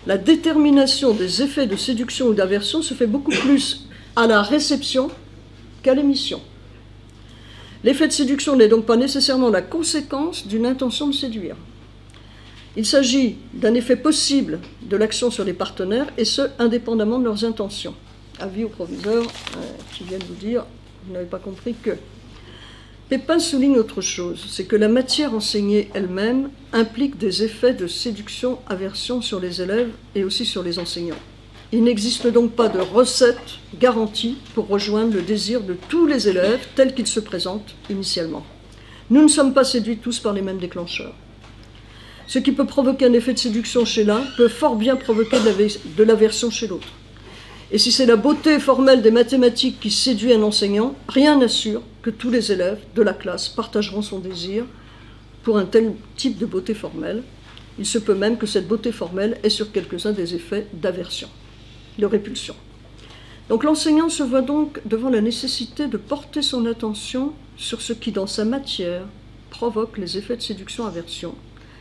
la détermination des effets de séduction ou d'aversion se fait beaucoup plus à la réception qu'à l'émission. L'effet de séduction n'est donc pas nécessairement la conséquence d'une intention de séduire. Il s'agit d'un effet possible de l'action sur les partenaires, et ce, indépendamment de leurs intentions. Avis aux proviseurs qui viennent vous dire « vous n'avez pas compris que ». Pépin souligne autre chose, c'est que la matière enseignée elle-même implique des effets de séduction-aversion sur les élèves et aussi sur les enseignants. Il n'existe donc pas de recette garantie pour rejoindre le désir de tous les élèves tel qu'ils se présentent initialement. Nous ne sommes pas séduits tous par les mêmes déclencheurs. Ce qui peut provoquer un effet de séduction chez l'un peut fort bien provoquer de l'aversion chez l'autre. Et si c'est la beauté formelle des mathématiques qui séduit un enseignant, rien n'assure que tous les élèves de la classe partageront son désir pour un tel type de beauté formelle. Il se peut même que cette beauté formelle ait sur quelques-uns des effets d'aversion, de répulsion. Donc l'enseignant se voit donc devant la nécessité de porter son attention sur ce qui, dans sa matière, provoque les effets de séduction-aversion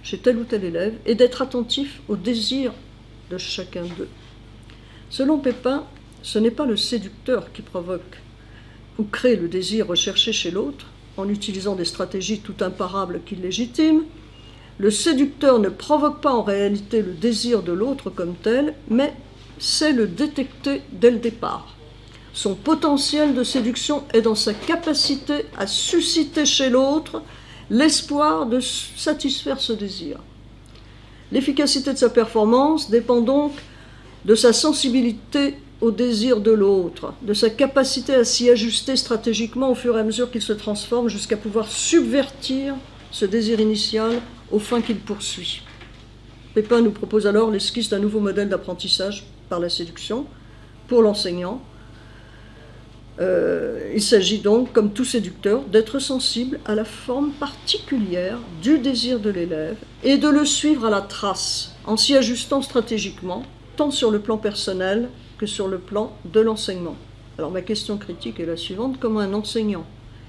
chez tel ou tel élève, et d'être attentif aux désirs de chacun d'eux. Selon Pépin, ce n'est pas le séducteur qui provoque ou crée le désir recherché chez l'autre, en utilisant des stratégies tout imparables qu'il légitime. Le séducteur ne provoque pas en réalité le désir de l'autre comme tel, mais sait le détecter dès le départ. Son potentiel de séduction est dans sa capacité à susciter chez l'autre l'espoir de satisfaire ce désir. L'efficacité de sa performance dépend donc de sa sensibilité au désir de l'autre, de sa capacité à s'y ajuster stratégiquement au fur et à mesure qu'il se transforme jusqu'à pouvoir subvertir ce désir initial aux fins qu'il poursuit. Pépin nous propose alors l'esquisse d'un nouveau modèle d'apprentissage par la séduction pour l'enseignant. Il s'agit donc, comme tout séducteur, d'être sensible à la forme particulière du désir de l'élève et de le suivre à la trace, en s'y ajustant stratégiquement, tant sur le plan personnel que sur le plan de l'enseignement. Alors ma question critique est la suivante: comment un enseignant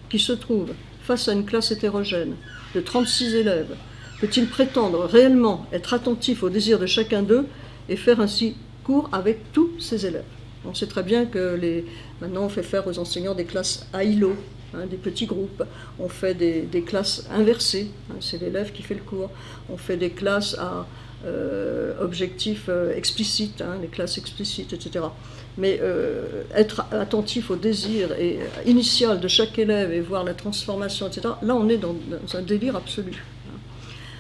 qui se trouve face à une classe hétérogène de 36 élèves peut-il prétendre réellement être attentif aux désirs de chacun d'eux et faire ainsi cours avec tous ses élèves? On sait très bien que maintenant on fait faire aux enseignants des classes à îlots, des petits groupes. On fait des classes inversées, c'est l'élève qui fait le cours. On fait des classes à objectifs explicites, les classes explicites, etc. Mais être attentif au désir initial de chaque élève et voir la transformation, etc., là on est dans un délire absolu.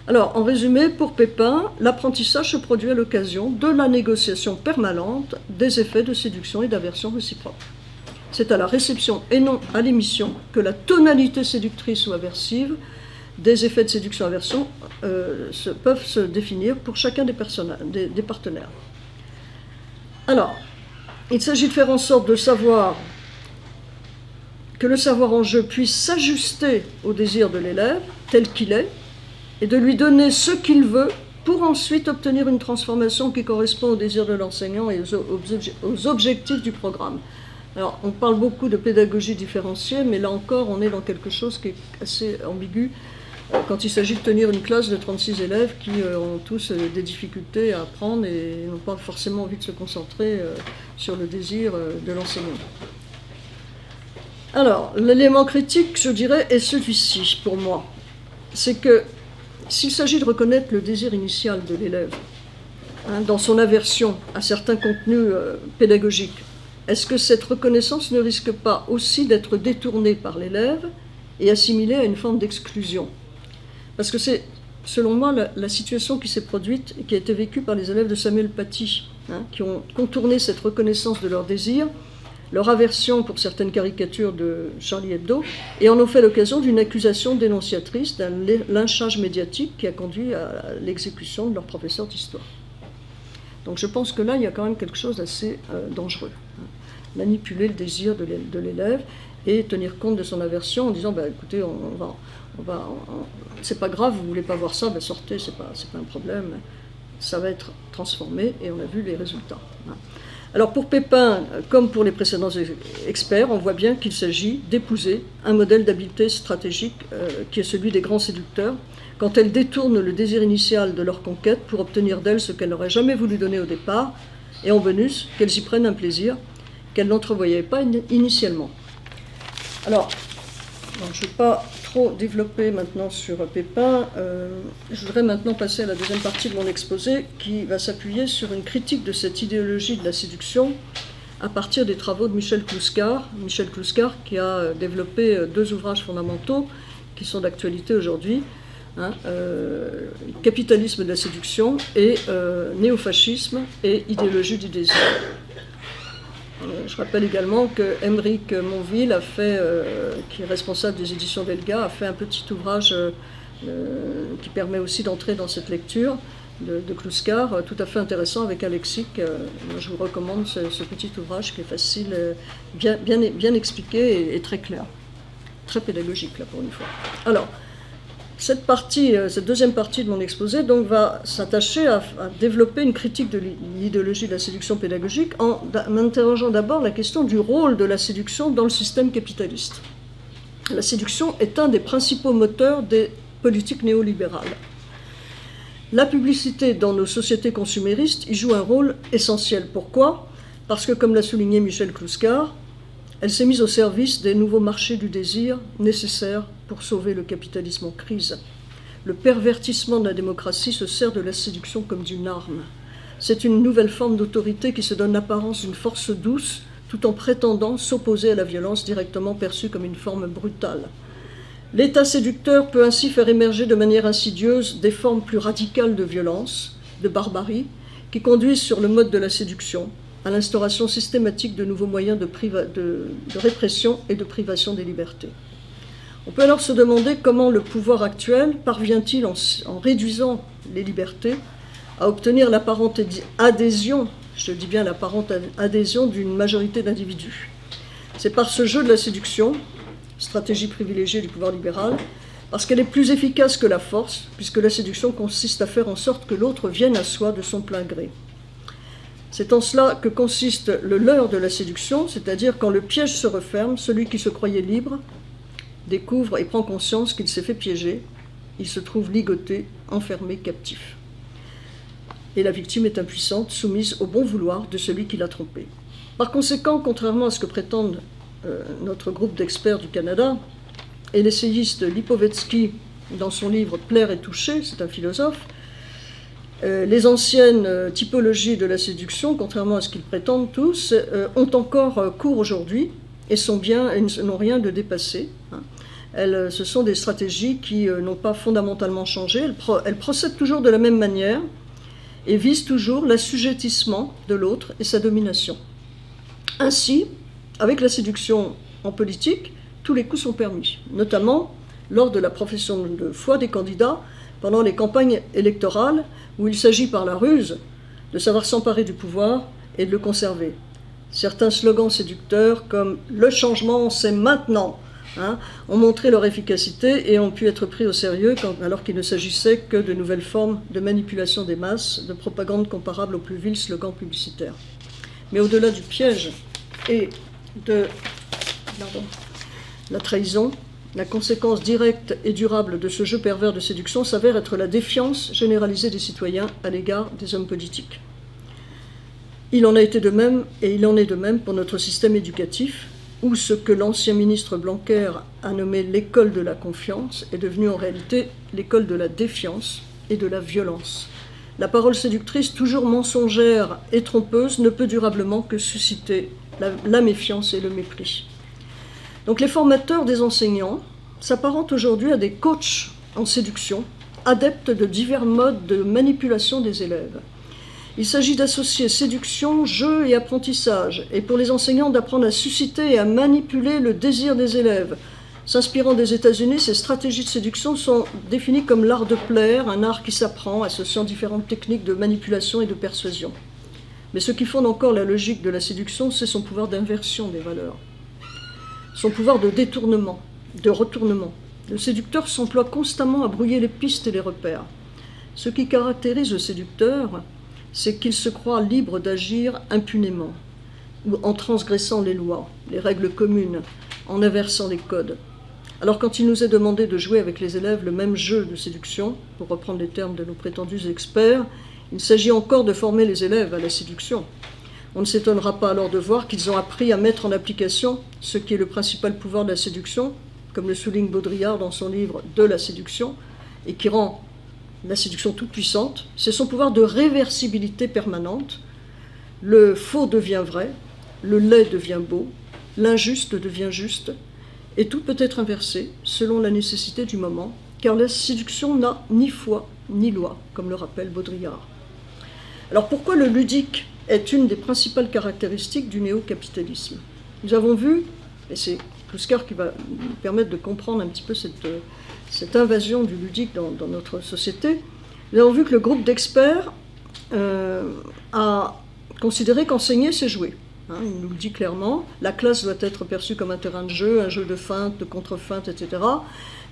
Alors, en résumé, pour Pépin, l'apprentissage se produit à l'occasion de la négociation permanente des effets de séduction et d'aversion réciproque. C'est à la réception et non à l'émission que la tonalité séductrice ou aversive des effets de séduction-aversion peuvent se définir pour chacun des partenaires. Alors, il s'agit de faire en sorte que le savoir en jeu puisse s'ajuster au désir de l'élève tel qu'il est, et de lui donner ce qu'il veut pour ensuite obtenir une transformation qui correspond au désir de l'enseignant et aux objectifs du programme. Alors, on parle beaucoup de pédagogie différenciée, mais là encore, on est dans quelque chose qui est assez ambigu quand il s'agit de tenir une classe de 36 élèves qui ont tous des difficultés à apprendre et n'ont pas forcément envie de se concentrer sur le désir de l'enseignant. Alors, l'élément critique, je dirais, est celui-ci pour moi. C'est que s'il s'agit de reconnaître le désir initial de l'élève dans son aversion à certains contenus pédagogiques, est-ce que cette reconnaissance ne risque pas aussi d'être détournée par l'élève et assimilée à une forme d'exclusion? Parce que c'est, selon moi, la situation qui s'est produite et qui a été vécue par les élèves de Samuel Paty, qui ont contourné cette reconnaissance de leur désir, leur aversion pour certaines caricatures de Charlie Hebdo, et en ont fait l'occasion d'une accusation dénonciatrice d'un lynchage médiatique qui a conduit à l'exécution de leur professeur d'histoire. Donc je pense que là, il y a quand même quelque chose d'assez dangereux. Manipuler le désir de l'élève et tenir compte de son aversion en disant écoutez, c'est pas grave, vous voulez pas voir ça, sortez, c'est pas un problème, ça va être transformé, et on a vu les résultats. Alors pour Pépin, comme pour les précédents experts, on voit bien qu'il s'agit d'épouser un modèle d'habileté stratégique qui est celui des grands séducteurs, quand elles détournent le désir initial de leur conquête pour obtenir d'elles ce qu'elles n'auraient jamais voulu donner au départ, et en bonus, qu'elles y prennent un plaisir qu'elles n'entrevoyaient pas initialement. Alors, je ne vais pas trop développé maintenant sur Pépin. Je voudrais maintenant passer à la deuxième partie de mon exposé qui va s'appuyer sur une critique de cette idéologie de la séduction à partir des travaux de Michel Clouscar. Michel Clouscar qui a développé 2 ouvrages fondamentaux qui sont d'actualité aujourd'hui. Capitalisme de la séduction et néofascisme et idéologie du désir. Je rappelle également que Aymeric Monville a fait, qui est responsable des éditions d'Elga, a fait un petit ouvrage qui permet aussi d'entrer dans cette lecture de Clouscar, tout à fait intéressant avec un lexique. Moi, je vous recommande ce petit ouvrage qui est facile, bien expliqué et très clair, très pédagogique là pour une fois. Alors, cette deuxième partie de mon exposé donc, va s'attacher à développer une critique de l'idéologie de la séduction pédagogique en interrogeant d'abord la question du rôle de la séduction dans le système capitaliste. La séduction est un des principaux moteurs des politiques néolibérales. La publicité dans nos sociétés consuméristes y joue un rôle essentiel. Pourquoi ? Parce que, comme l'a souligné Michel Clouscar, elle s'est mise au service des nouveaux marchés du désir nécessaires pour sauver le capitalisme en crise. Le pervertissement de la démocratie se sert de la séduction comme d'une arme. C'est une nouvelle forme d'autorité qui se donne l'apparence d'une force douce tout en prétendant s'opposer à la violence directement perçue comme une forme brutale. L'État séducteur peut ainsi faire émerger de manière insidieuse des formes plus radicales de violence, de barbarie, qui conduisent sur le mode de la séduction, à l'instauration systématique de nouveaux moyens de répression et de privation des libertés. On peut alors se demander comment le pouvoir actuel parvient-il, en réduisant les libertés, à obtenir l'apparente adhésion, je dis bien l'apparente adhésion d'une majorité d'individus. C'est par ce jeu de la séduction, stratégie privilégiée du pouvoir libéral, parce qu'elle est plus efficace que la force, puisque la séduction consiste à faire en sorte que l'autre vienne à soi de son plein gré. C'est en cela que consiste le leurre de la séduction, c'est-à-dire quand le piège se referme, celui qui se croyait libre découvre et prend conscience qu'il s'est fait piéger, il se trouve ligoté, enfermé, captif. Et la victime est impuissante, soumise au bon vouloir de celui qui l'a trompée. Par conséquent, contrairement à ce que prétendent notre groupe d'experts du Canada, et l'essayiste Lipovetsky, dans son livre « Plaire et toucher », c'est un philosophe, les anciennes typologies de la séduction, contrairement à ce qu'ils prétendent tous, ont encore cours aujourd'hui et n'ont rien de dépassé. Ce sont des stratégies qui n'ont pas fondamentalement changé. Elles procèdent toujours de la même manière et visent toujours l'assujettissement de l'autre et sa domination. Ainsi, avec la séduction en politique, tous les coups sont permis, notamment lors de la profession de foi des candidats pendant les campagnes électorales où il s'agit par la ruse de savoir s'emparer du pouvoir et de le conserver. Certains slogans séducteurs comme « le changement, c'est maintenant », ont montré leur efficacité et ont pu être pris au sérieux alors qu'il ne s'agissait que de nouvelles formes de manipulation des masses, de propagande comparable aux plus vils slogans publicitaires. Mais au-delà du piège et de la trahison, la conséquence directe et durable de ce jeu pervers de séduction s'avère être la défiance généralisée des citoyens à l'égard des hommes politiques. Il en a été de même, et il en est de même pour notre système éducatif, où ce que l'ancien ministre Blanquer a nommé l'école de la confiance est devenu en réalité l'école de la défiance et de la violence. La parole séductrice, toujours mensongère et trompeuse, ne peut durablement que susciter la méfiance et le mépris. Donc les formateurs des enseignants s'apparentent aujourd'hui à des coachs en séduction, adeptes de divers modes de manipulation des élèves. Il s'agit d'associer séduction, jeu et apprentissage, et pour les enseignants d'apprendre à susciter et à manipuler le désir des élèves. S'inspirant des États-Unis, ces stratégies de séduction sont définies comme l'art de plaire, un art qui s'apprend, associant différentes techniques de manipulation et de persuasion. Mais ce qui fonde encore la logique de la séduction, c'est son pouvoir d'inversion des valeurs, son pouvoir de détournement, de retournement. Le séducteur s'emploie constamment à brouiller les pistes et les repères. Ce qui caractérise le séducteur, c'est qu'il se croit libre d'agir impunément, ou en transgressant les lois, les règles communes, en inversant les codes. Alors quand il nous est demandé de jouer avec les élèves le même jeu de séduction, pour reprendre les termes de nos prétendus experts, il s'agit encore de former les élèves à la séduction. On ne s'étonnera pas alors de voir qu'ils ont appris à mettre en application ce qui est le principal pouvoir de la séduction, comme le souligne Baudrillard dans son livre « De la séduction », et qui rend la séduction toute puissante, c'est son pouvoir de réversibilité permanente. Le faux devient vrai, le laid devient beau, l'injuste devient juste, et tout peut être inversé selon la nécessité du moment, car la séduction n'a ni foi ni loi, comme le rappelle Baudrillard. Alors pourquoi le ludique est une des principales caractéristiques du néo-capitalisme? Nous avons vu, et c'est Kluskar qui va nous permettre de comprendre un petit peu cette invasion du ludique dans notre société, nous avons vu que le groupe d'experts a considéré qu'enseigner, c'est jouer. Il nous le dit clairement, la classe doit être perçue comme un terrain de jeu, un jeu de feinte, de contre-feinte, etc.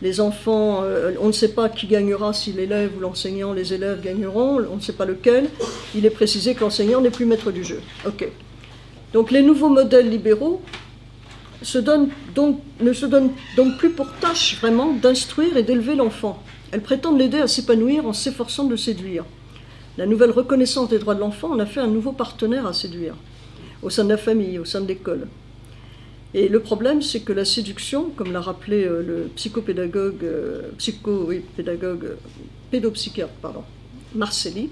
Les enfants, on ne sait pas qui gagnera, si l'élève ou l'enseignant, les élèves gagneront, on ne sait pas lequel. Il est précisé que l'enseignant n'est plus maître du jeu. Ok. Donc les nouveaux modèles libéraux ne se donnent donc plus pour tâche vraiment d'instruire et d'élever l'enfant. Elles prétendent l'aider à s'épanouir en s'efforçant de le séduire. La nouvelle reconnaissance des droits de l'enfant en a fait un nouveau partenaire à séduire, au sein de la famille, au sein de l'école. Et le problème, c'est que la séduction, comme l'a rappelé le pédopsychiatre, Marcelli,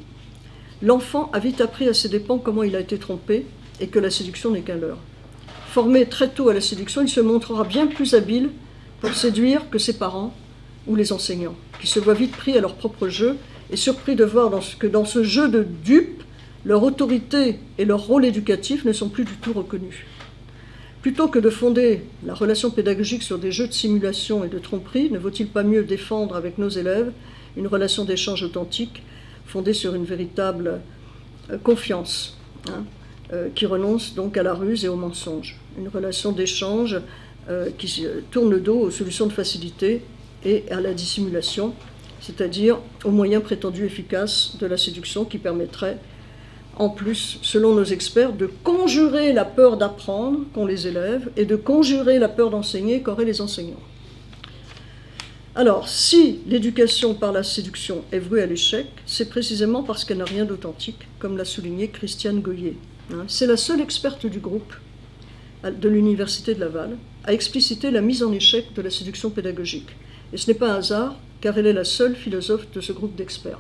l'enfant a vite appris à ses dépens comment il a été trompé et que la séduction n'est qu'un leurre. Formé très tôt à la séduction, il se montrera bien plus habile pour séduire que ses parents ou les enseignants, qui se voient vite pris à leur propre jeu et surpris de voir que dans ce jeu de dupes, leur autorité et leur rôle éducatif ne sont plus du tout reconnus. Plutôt que de fonder la relation pédagogique sur des jeux de simulation et de tromperie, ne vaut-il pas mieux défendre avec nos élèves une relation d'échange authentique fondée sur une véritable confiance, qui renonce donc à la ruse et au mensonge. Une relation d'échange qui tourne le dos aux solutions de facilité et à la dissimulation, c'est-à-dire aux moyens prétendus efficaces de la séduction qui permettraient, en plus, selon nos experts, de conjurer la peur d'apprendre qu'ont les élèves et de conjurer la peur d'enseigner qu'auraient les enseignants. Alors, si l'éducation par la séduction est vouée à l'échec, c'est précisément parce qu'elle n'a rien d'authentique, comme l'a souligné Christiane Goyer. C'est la seule experte du groupe de l'Université de Laval à expliciter la mise en échec de la séduction pédagogique. Et ce n'est pas un hasard, car elle est la seule philosophe de ce groupe d'experts.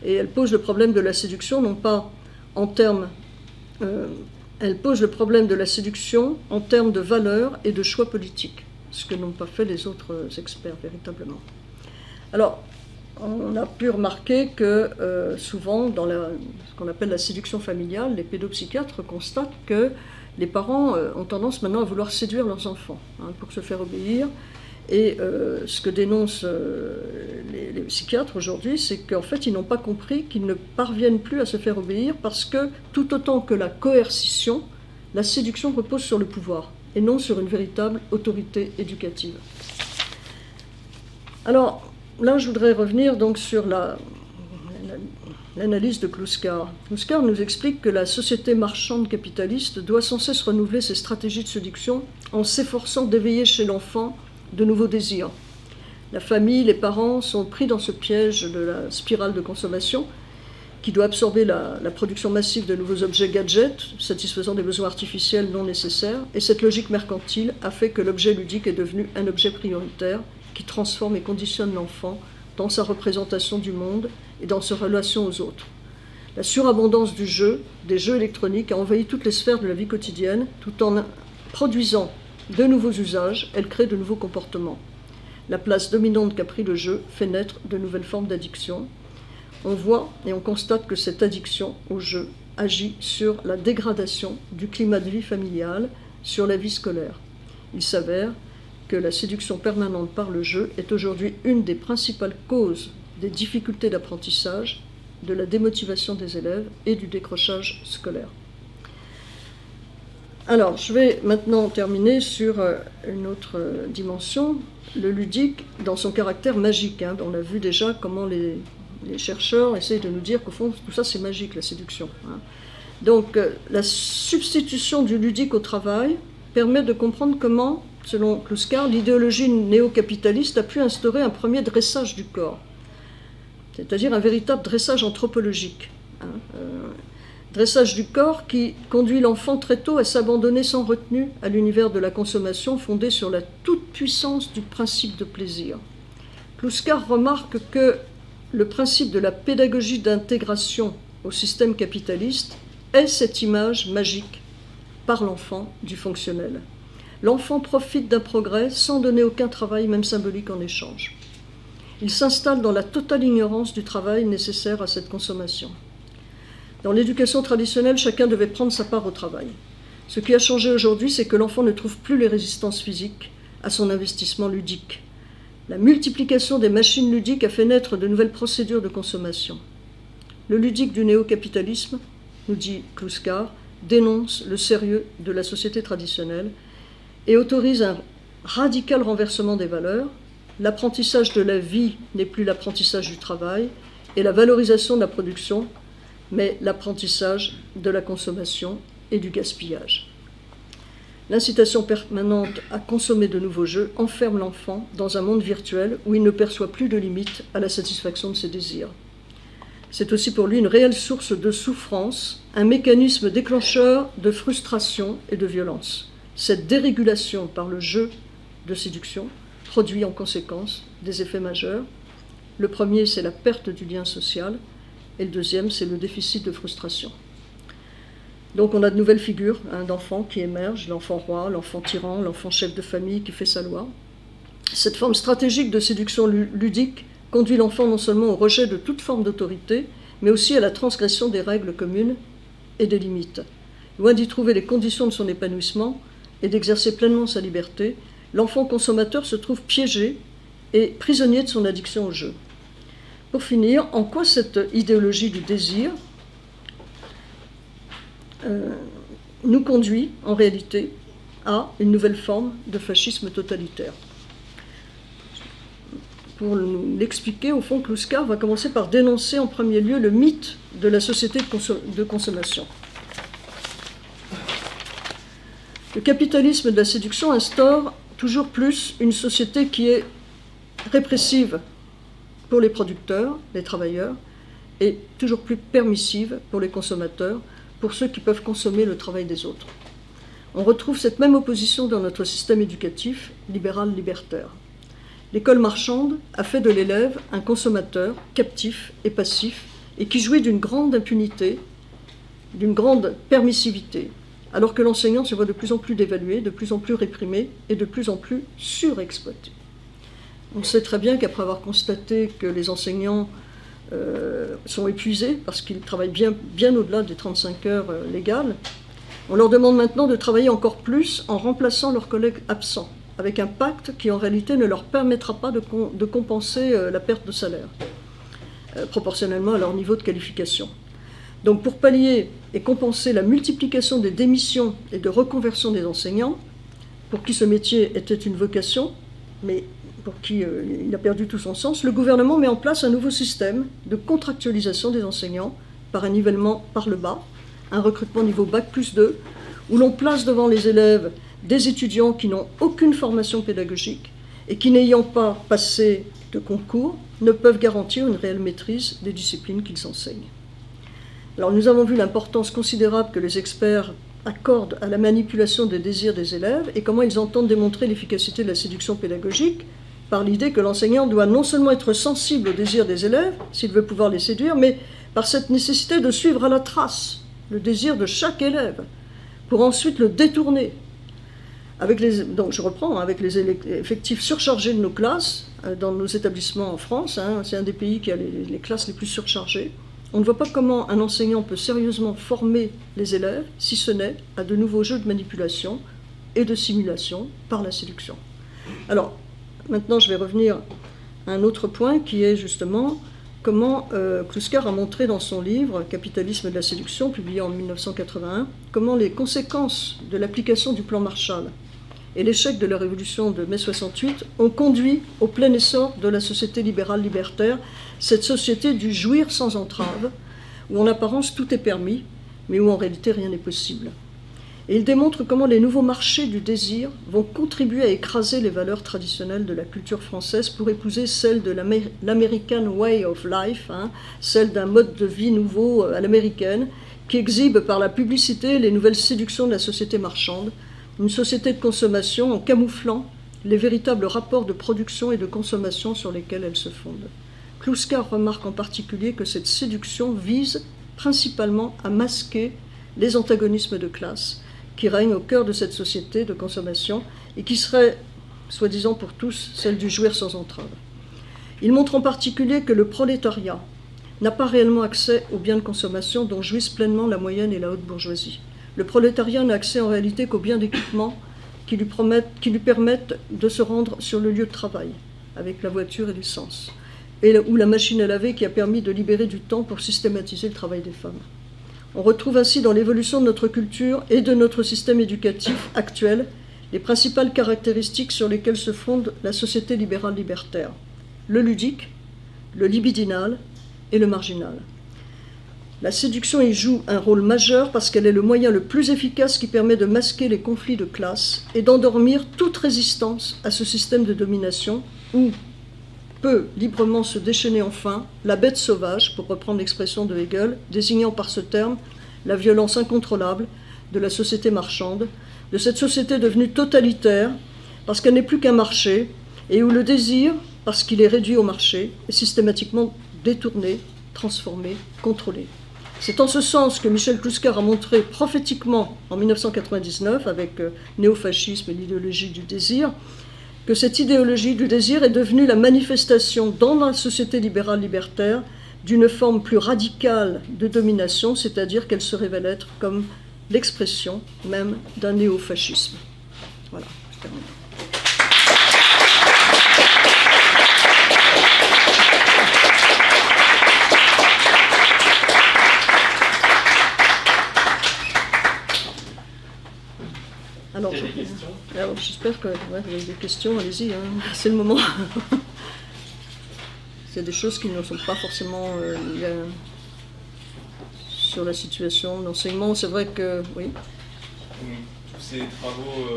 Et elle pose le problème de la séduction, non pas en termes... elle pose le problème de la séduction en termes de valeurs et de choix politiques, ce que n'ont pas fait les autres experts véritablement. Alors, on a pu remarquer que souvent, dans ce qu'on appelle la séduction familiale, les pédopsychiatres constatent que les parents ont tendance maintenant à vouloir séduire leurs enfants pour se faire obéir. Et ce que dénoncent les psychiatres aujourd'hui, c'est qu'en fait, ils n'ont pas compris qu'ils ne parviennent plus à se faire obéir parce que, tout autant que la coercition, la séduction repose sur le pouvoir et non sur une véritable autorité éducative. Alors, là, je voudrais revenir donc sur l'analyse de Kluskar. Kluskar nous explique que la société marchande capitaliste doit sans cesse renouveler ses stratégies de séduction en s'efforçant d'éveiller chez l'enfant de nouveaux désirs. La famille, les parents sont pris dans ce piège de la spirale de consommation qui doit absorber la production massive de nouveaux objets gadgets satisfaisant des besoins artificiels non nécessaires. Et cette logique mercantile a fait que l'objet ludique est devenu un objet prioritaire qui transforme et conditionne l'enfant dans sa représentation du monde et dans ses relations aux autres. La surabondance du jeu, des jeux électroniques, a envahi toutes les sphères de la vie quotidienne tout en produisant de nouveaux usages, elle crée de nouveaux comportements. La place dominante qu'a pris le jeu fait naître de nouvelles formes d'addiction. On voit et on constate que cette addiction au jeu agit sur la dégradation du climat de vie familial, sur la vie scolaire. Il s'avère que la séduction permanente par le jeu est aujourd'hui une des principales causes des difficultés d'apprentissage, de la démotivation des élèves et du décrochage scolaire. Alors, je vais maintenant terminer sur une autre dimension, le ludique dans son caractère magique. On a vu déjà comment les chercheurs essayent de nous dire qu'au fond, tout ça c'est magique, la séduction. Donc, la substitution du ludique au travail permet de comprendre comment, selon Kluskar, l'idéologie néo-capitaliste a pu instaurer un premier dressage du corps, c'est-à-dire un véritable dressage anthropologique. Dressage du corps qui conduit l'enfant très tôt à s'abandonner sans retenue à l'univers de la consommation fondé sur la toute-puissance du principe de plaisir. Kluskar remarque que le principe de la pédagogie d'intégration au système capitaliste est cette image magique par l'enfant du fonctionnel. L'enfant profite d'un progrès sans donner aucun travail, même symbolique, en échange. Il s'installe dans la totale ignorance du travail nécessaire à cette consommation. Dans l'éducation traditionnelle, chacun devait prendre sa part au travail. Ce qui a changé aujourd'hui, c'est que l'enfant ne trouve plus les résistances physiques à son investissement ludique. La multiplication des machines ludiques a fait naître de nouvelles procédures de consommation. Le ludique du néo-capitalisme, nous dit Kluskar, dénonce le sérieux de la société traditionnelle et autorise un radical renversement des valeurs. L'apprentissage de la vie n'est plus l'apprentissage du travail et la valorisation de la production, mais l'apprentissage de la consommation et du gaspillage. L'incitation permanente à consommer de nouveaux jeux enferme l'enfant dans un monde virtuel où il ne perçoit plus de limites à la satisfaction de ses désirs. C'est aussi pour lui une réelle source de souffrance, un mécanisme déclencheur de frustration et de violence. Cette dérégulation par le jeu de séduction produit en conséquence des effets majeurs. Le premier, c'est la perte du lien social, et le deuxième, c'est le déficit de frustration. Donc on a de nouvelles figures d'enfants qui émergent, l'enfant roi, l'enfant tyran, l'enfant chef de famille qui fait sa loi. Cette forme stratégique de séduction ludique conduit l'enfant non seulement au rejet de toute forme d'autorité, mais aussi à la transgression des règles communes et des limites. Loin d'y trouver les conditions de son épanouissement et d'exercer pleinement sa liberté, l'enfant consommateur se trouve piégé et prisonnier de son addiction au jeu. Pour finir, en quoi cette idéologie du désir nous conduit en réalité à une nouvelle forme de fascisme totalitaire? Pour l'expliquer, au fond, Kluskar va commencer par dénoncer en premier lieu le mythe de la société de consommation. Le capitalisme de la séduction instaure toujours plus une société qui est répressive pour les producteurs, les travailleurs, et toujours plus permissive pour les consommateurs, pour ceux qui peuvent consommer le travail des autres. On retrouve cette même opposition dans notre système éducatif libéral-libertaire. L'école marchande a fait de l'élève un consommateur captif et passif et qui jouit d'une grande impunité, d'une grande permissivité, alors que l'enseignant se voit de plus en plus dévalué, de plus en plus réprimé et de plus en plus surexploité. On sait très bien qu'après avoir constaté que les enseignants sont épuisés parce qu'ils travaillent bien au-delà des 35 heures légales, on leur demande maintenant de travailler encore plus en remplaçant leurs collègues absents, avec un pacte qui en réalité ne leur permettra pas de compenser la perte de salaire, proportionnellement à leur niveau de qualification. Donc pour pallier et compenser la multiplication des démissions et de reconversion des enseignants, pour qui ce métier était une vocation, mais pour qui il a perdu tout son sens, le gouvernement met en place un nouveau système de contractualisation des enseignants par un nivellement par le bas, un recrutement niveau Bac+2, où l'on place devant les élèves des étudiants qui n'ont aucune formation pédagogique et qui, n'ayant pas passé de concours, ne peuvent garantir une réelle maîtrise des disciplines qu'ils enseignent. Alors nous avons vu l'importance considérable que les experts accordent à la manipulation des désirs des élèves et comment ils entendent démontrer l'efficacité de la séduction pédagogique par l'idée que l'enseignant doit non seulement être sensible aux désirs des élèves, s'il veut pouvoir les séduire, mais par cette nécessité de suivre à la trace le désir de chaque élève pour ensuite le détourner. Donc je reprends, avec les effectifs surchargés de nos classes, dans nos établissements en France, c'est un des pays qui a les classes les plus surchargées, on ne voit pas comment un enseignant peut sérieusement former les élèves, si ce n'est à de nouveaux jeux de manipulation et de simulation par la séduction. Alors, maintenant je vais revenir à un autre point qui est justement comment Kluskar a montré dans son livre « Capitalisme de la séduction », publié en 1981, comment les conséquences de l'application du plan Marshall et l'échec de la révolution de mai 68 ont conduit au plein essor de la société libérale libertaire, cette société du jouir sans entrave, où en apparence tout est permis, mais où en réalité rien n'est possible. Et il démontre comment les nouveaux marchés du désir vont contribuer à écraser les valeurs traditionnelles de la culture française pour épouser celle de l'American way of life, celle d'un mode de vie nouveau à l'américaine, qui exhibe par la publicité les nouvelles séductions de la société marchande, une société de consommation en camouflant les véritables rapports de production et de consommation sur lesquels elle se fonde. Kluskar remarque en particulier que cette séduction vise principalement à masquer les antagonismes de classe qui règnent au cœur de cette société de consommation et qui serait, soi-disant pour tous, celle du jouir sans entrave. Il montre en particulier que le prolétariat n'a pas réellement accès aux biens de consommation dont jouissent pleinement la moyenne et la haute bourgeoisie. Le prolétariat n'a accès en réalité qu'aux biens d'équipement qui lui permettent de se rendre sur le lieu de travail, avec la voiture et l'essence, ou la machine à laver qui a permis de libérer du temps pour systématiser le travail des femmes. On retrouve ainsi dans l'évolution de notre culture et de notre système éducatif actuel les principales caractéristiques sur lesquelles se fonde la société libérale libertaire: le ludique, le libidinal et le marginal. La séduction y joue un rôle majeur parce qu'elle est le moyen le plus efficace qui permet de masquer les conflits de classe et d'endormir toute résistance à ce système de domination où peut librement se déchaîner enfin la bête sauvage, pour reprendre l'expression de Hegel, désignant par ce terme la violence incontrôlable de la société marchande, de cette société devenue totalitaire parce qu'elle n'est plus qu'un marché et où le désir, parce qu'il est réduit au marché, est systématiquement détourné, transformé, contrôlé. C'est en ce sens que Michel Kluskar a montré prophétiquement en 1999, avec néofascisme et l'idéologie du désir, que cette idéologie du désir est devenue la manifestation dans la société libérale libertaire d'une forme plus radicale de domination, c'est-à-dire qu'elle se révèle être comme l'expression même d'un néofascisme. Voilà, je termine. Alors, j'espère que vous avez des questions, allez-y, hein, c'est le moment. C'est des choses qui ne sont pas forcément sur la situation d'enseignement. C'est vrai que, oui. Tous ces travaux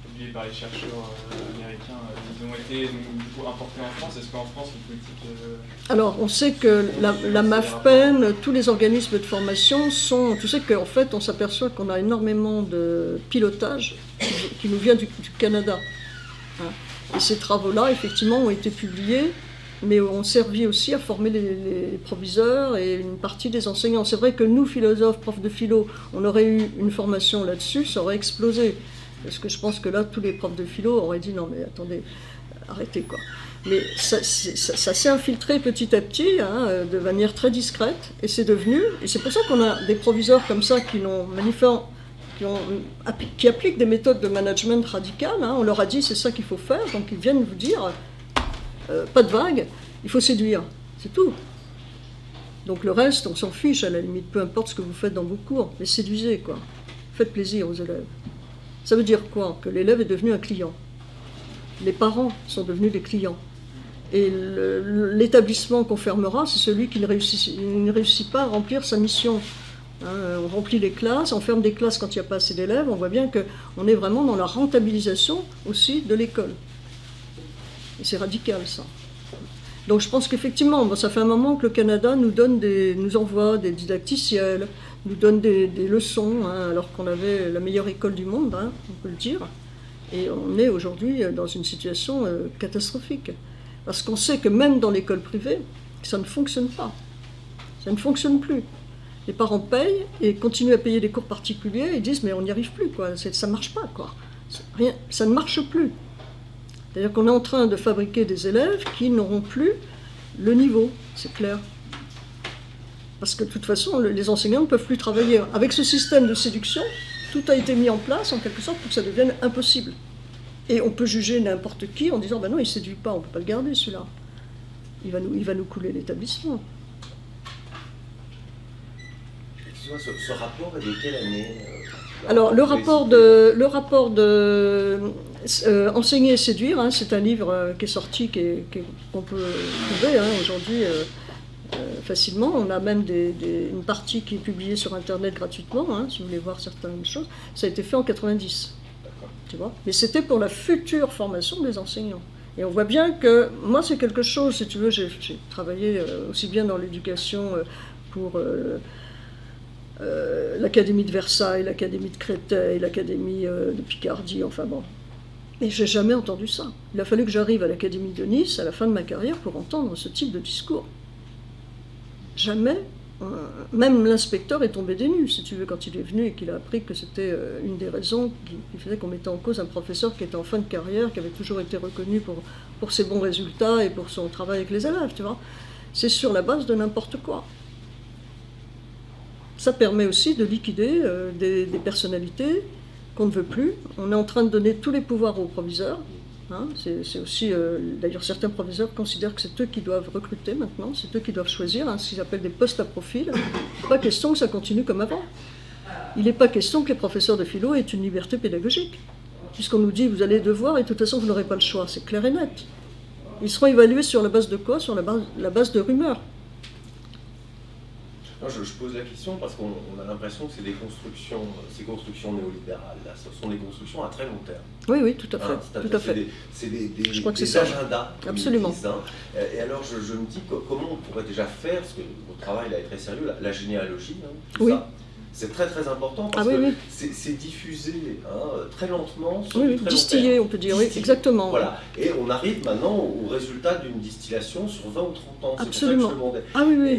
publiés par les chercheurs américains, ils ont été du coup importés en France. Est-ce qu'en France, les politiques... Alors, on sait que la MAFPEN, tous les organismes de formation sont... Tu sais qu'en fait, on s'aperçoit qu'on a énormément de pilotage qui nous vient du Canada. Hein. Et ces travaux-là, effectivement, ont été publiés, mais ont servi aussi à former les proviseurs et une partie des enseignants. C'est vrai que nous, philosophes, profs de philo, on aurait eu une formation là-dessus, ça aurait explosé. Parce que je pense que là, tous les profs de philo auraient dit « non mais attendez, arrêtez quoi ». Mais ça s'est infiltré petit à petit, hein, de manière très discrète, et c'est devenu... Et c'est pour ça qu'on a des proviseurs comme ça qui appliquent des méthodes de management radicales. Hein. On leur a dit c'est ça qu'il faut faire, donc ils viennent vous dire pas de vague, il faut séduire, c'est tout. Donc le reste, on s'en fiche à la limite, peu importe ce que vous faites dans vos cours, mais séduisez quoi, faites plaisir aux élèves. Ça veut dire quoi? Que l'élève est devenu un client. Les parents sont devenus des clients. Et l'établissement qu'on fermera, c'est celui qui ne réussit pas à remplir sa mission. Hein, on remplit les classes, on ferme des classes quand il n'y a pas assez d'élèves, on voit bien qu'on est vraiment dans la rentabilisation aussi de l'école. Et c'est radical ça. Donc je pense qu'effectivement, ça fait un moment que le Canada nous envoie des didacticiels, nous donne des leçons, hein, alors qu'on avait la meilleure école du monde, hein, on peut le dire. Et on est aujourd'hui dans une situation catastrophique. Parce qu'on sait que même dans l'école privée, ça ne fonctionne pas. Ça ne fonctionne plus. Les parents payent et continuent à payer des cours particuliers et disent mais on n'y arrive plus, quoi. Ça ne marche pas, quoi. Ça ne marche plus. C'est-à-dire qu'on est en train de fabriquer des élèves qui n'auront plus le niveau, c'est clair. Parce que de toute façon, les enseignants ne peuvent plus travailler. Avec ce système de séduction, tout a été mis en place en quelque sorte pour que ça devienne impossible. Et on peut juger n'importe qui en disant ben non, il ne séduit pas, on ne peut pas le garder celui-là. Il va nous couler l'établissement. Excusez-moi, ce rapport est de quelle année Alors, le rapport de Enseigner et séduire, hein, c'est un livre qui est sorti, qu'on peut trouver hein, aujourd'hui facilement. On a même une partie qui est publiée sur Internet gratuitement, hein, si vous voulez voir certaines choses. Ça a été fait en 90, tu vois. Mais c'était pour la future formation des enseignants. Et on voit bien que, moi c'est quelque chose, si tu veux, j'ai travaillé aussi bien dans l'éducation pour l'Académie de Versailles, l'Académie de Créteil, l'Académie de Picardie, enfin bon. Et j'ai jamais entendu ça. Il a fallu que j'arrive à l'Académie de Nice à la fin de ma carrière pour entendre ce type de discours. Jamais. Même l'inspecteur est tombé des nues, si tu veux, quand il est venu et qu'il a appris que c'était une des raisons qui faisait qu'on mettait en cause un professeur qui était en fin de carrière, qui avait toujours été reconnu pour ses bons résultats et pour son travail avec les élèves, tu vois. C'est sur la base de n'importe quoi. Ça permet aussi de liquider des personnalités qu'on ne veut plus. On est en train de donner tous les pouvoirs aux proviseurs. Hein, c'est aussi, d'ailleurs, certains proviseurs considèrent que c'est eux qui doivent recruter maintenant, c'est eux qui doivent choisir, hein, ce qu'ils appellent des postes à profil. Il n'est pas question que ça continue comme avant. Il n'est pas question que les professeurs de philo aient une liberté pédagogique, puisqu'on nous dit vous allez devoir et de toute façon vous n'aurez pas le choix, c'est clair et net. Ils seront évalués sur la base de quoi? Sur la base de rumeurs. Non, je pose la question parce qu'on a l'impression que c'est des constructions, ces constructions néolibérales, là, ce sont des constructions à très long terme. Oui, oui, tout à fait. Hein, tout à fait. C'est des ça. agendas. Absolument. Disent, hein. Et alors, je me dis comment on pourrait déjà faire, parce que votre travail là est très sérieux, la généalogie, hein, tout oui. ça. C'est très très important parce que c'est diffusé très lentement. Distillé, on peut dire, oui, exactement. Voilà. Et on arrive maintenant au résultat d'une distillation sur 20 ou 30 ans. Absolument. C'est pour ça que je Ah oui, oui.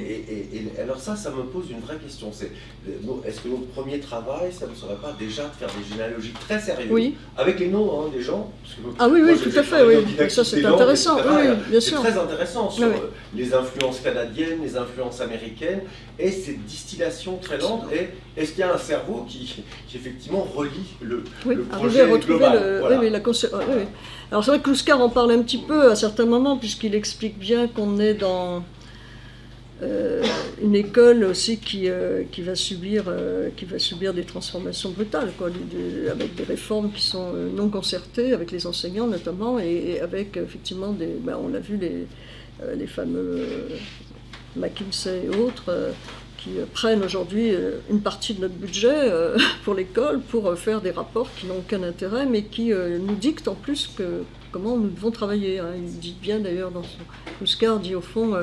Et alors ça me pose une vraie question. Est-ce que notre premier travail, ça ne serait pas déjà de faire des généalogies très sérieuses, avec les noms des gens? Ah oui, oui, tout à fait, oui. Ça c'est intéressant, oui, bien sûr. C'est très intéressant sur les influences canadiennes, les influences américaines, et cette distillation très lente. Et est-ce qu'il y a un cerveau qui effectivement relie le projet global? Oui. Alors c'est vrai que Kluskar en parle un petit peu à certains moments, puisqu'il explique bien qu'on est dans une école aussi qui va subir des transformations brutales, quoi, avec des réformes qui sont non concertées, avec les enseignants notamment, et avec effectivement on l'a vu, les fameux McKinsey et autres, qui prennent aujourd'hui une partie de notre budget pour l'école pour faire des rapports qui n'ont aucun intérêt, mais qui nous dictent en plus comment nous devons travailler. Hein. Il dit bien d'ailleurs dans son Kluskar, dit au fond,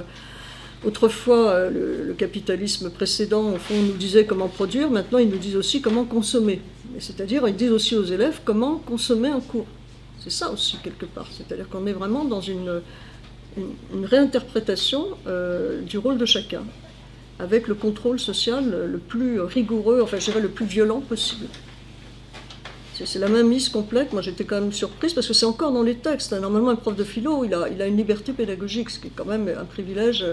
autrefois le capitalisme précédent au fond nous disait comment produire, maintenant ils nous disent aussi comment consommer. C'est-à-dire ils disent aussi aux élèves comment consommer un cours. C'est ça aussi quelque part, c'est-à-dire qu'on est vraiment dans une réinterprétation du rôle de chacun, avec le contrôle social le plus rigoureux, enfin je dirais le plus violent possible. C'est la mainmise complète. Moi j'étais quand même surprise parce que c'est encore dans les textes. Normalement un prof de philo, il a une liberté pédagogique, ce qui est quand même un privilège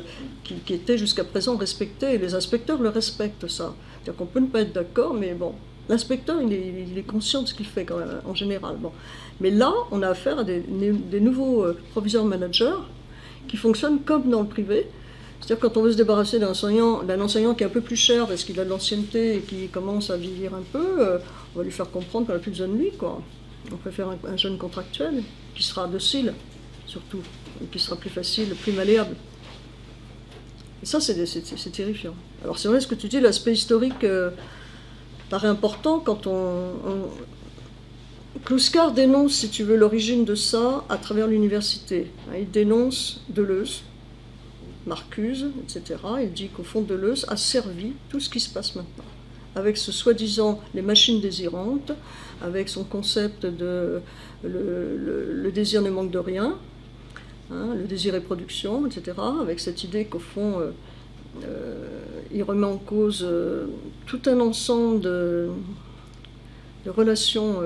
qui était jusqu'à présent respecté, et les inspecteurs le respectent, ça. C'est-à-dire qu'on peut ne pas être d'accord, mais bon, l'inspecteur il est conscient de ce qu'il fait quand même, en général. Bon. Mais là, on a affaire à des nouveaux proviseurs managers qui fonctionnent comme dans le privé. C'est-à-dire quand on veut se débarrasser d'un enseignant qui est un peu plus cher parce qu'il a de l'ancienneté et qui commence à vieillir un peu, on va lui faire comprendre qu'on n'a plus besoin de lui, quoi. On préfère un jeune contractuel qui sera docile, surtout, et qui sera plus facile, plus malléable. Et ça, c'est terrifiant. Alors c'est vrai ce que tu dis, l'aspect historique paraît important quand Kluskar dénonce, si tu veux, l'origine de ça à travers l'université. Il dénonce Deleuze, Marcuse, etc. Il dit qu'au fond, Deleuze a servi tout ce qui se passe maintenant. Avec ce soi-disant les machines désirantes, avec son concept de le désir ne manque de rien, hein, le désir est production, etc. Avec cette idée qu'au fond, il remet en cause tout un ensemble de relations.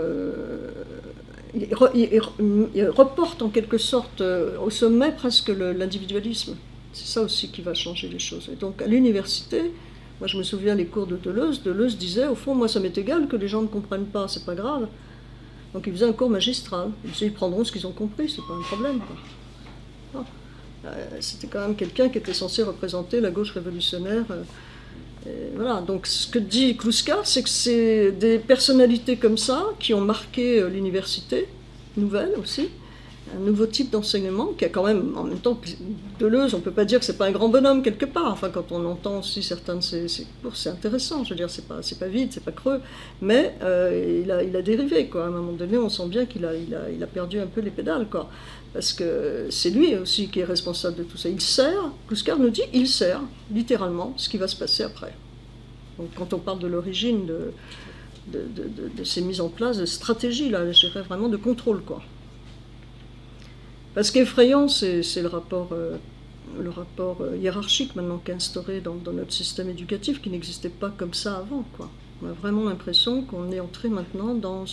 Il reporte en quelque sorte au sommet presque l'individualisme. C'est ça aussi qui va changer les choses. Et donc à l'université, moi je me souviens les cours de Deleuze disait au fond, moi ça m'est égal que les gens ne comprennent pas, c'est pas grave. Donc il faisait un cours magistral. Ils prendront ce qu'ils ont compris, c'est pas un problème, quoi. C'était quand même quelqu'un qui était censé représenter la gauche révolutionnaire. Et voilà, donc ce que dit Kluskar, c'est que c'est des personnalités comme ça qui ont marqué l'université, nouvelle aussi, un nouveau type d'enseignement qui a quand même, en même temps, Deleuze, on ne peut pas dire que c'est pas un grand bonhomme quelque part. Enfin, quand on entend aussi certains de ses cours, c'est intéressant. Je veux dire, c'est pas vide, c'est pas creux, mais il a dérivé, quoi. À un moment donné, on sent bien qu'il a perdu un peu les pédales, quoi. Parce que c'est lui aussi qui est responsable de tout ça. Il sert, Kluskar nous dit, il sert littéralement ce qui va se passer après. Donc quand on parle de l'origine de ces mises en place, de stratégies, là, je dirais vraiment de contrôle, quoi. Ce qui est effrayant, c'est le rapport hiérarchique maintenant qui est instauré dans notre système éducatif, qui n'existait pas comme ça avant, quoi. On a vraiment l'impression qu'on est entré maintenant dans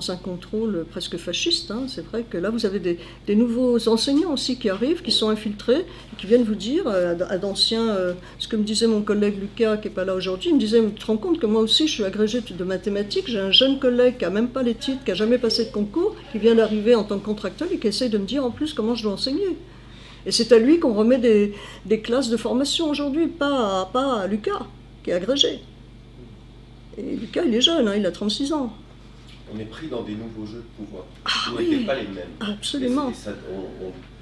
un contrôle presque fasciste. Hein. C'est vrai que là, vous avez des nouveaux enseignants aussi qui arrivent, qui sont infiltrés, et qui viennent vous dire, à d'anciens, ce que me disait mon collègue Lucas, qui n'est pas là aujourd'hui, il me disait, tu te rends compte que moi aussi, je suis agrégé de mathématiques, j'ai un jeune collègue qui n'a même pas les titres, qui n'a jamais passé de concours, qui vient d'arriver en tant que contractuel et qui essaye de me dire en plus comment je dois enseigner. Et c'est à lui qu'on remet des classes de formation aujourd'hui, pas à Lucas, qui est agrégé. Et Lucas, il est jeune, hein, il a 36 ans. On est pris dans des nouveaux jeux de pouvoir. Ah, Qui n'étaient oui, pas les mêmes. absolument.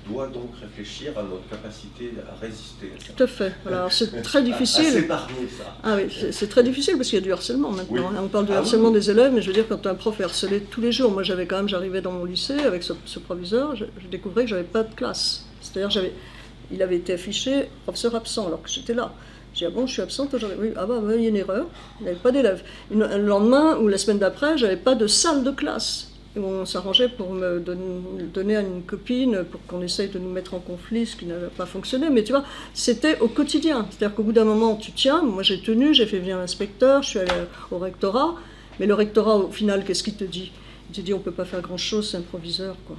On doit donc réfléchir à notre capacité à résister à ça. Tout à fait. Voilà, c'est très difficile. À s'épargner ça. Ah oui, c'est très difficile parce qu'il y a du harcèlement maintenant. Oui. On parle du harcèlement des élèves, mais je veux dire, quand un prof est harcelé tous les jours, moi j'arrivais dans mon lycée avec ce proviseur, je découvrais que j'avais pas de classe. C'est-à-dire, il avait été affiché professeur absent alors que j'étais là. J'ai dit, ah bon, je suis absente aujourd'hui. Oui, ah bah, il y a une erreur, il n'y avait pas d'élèves. Le lendemain ou la semaine d'après, j'avais pas de salle de classe. Et on s'arrangeait pour me donner à une copine, pour qu'on essaye de nous mettre en conflit, ce qui n'avait pas fonctionné. Mais tu vois, c'était au quotidien. C'est-à-dire qu'au bout d'un moment, tu tiens. Moi, j'ai tenu, j'ai fait venir l'inspecteur, je suis allée au rectorat. Mais le rectorat, au final, qu'est-ce qu'il te dit? Il te dit, on ne peut pas faire grand-chose, c'est un proviseur, quoi.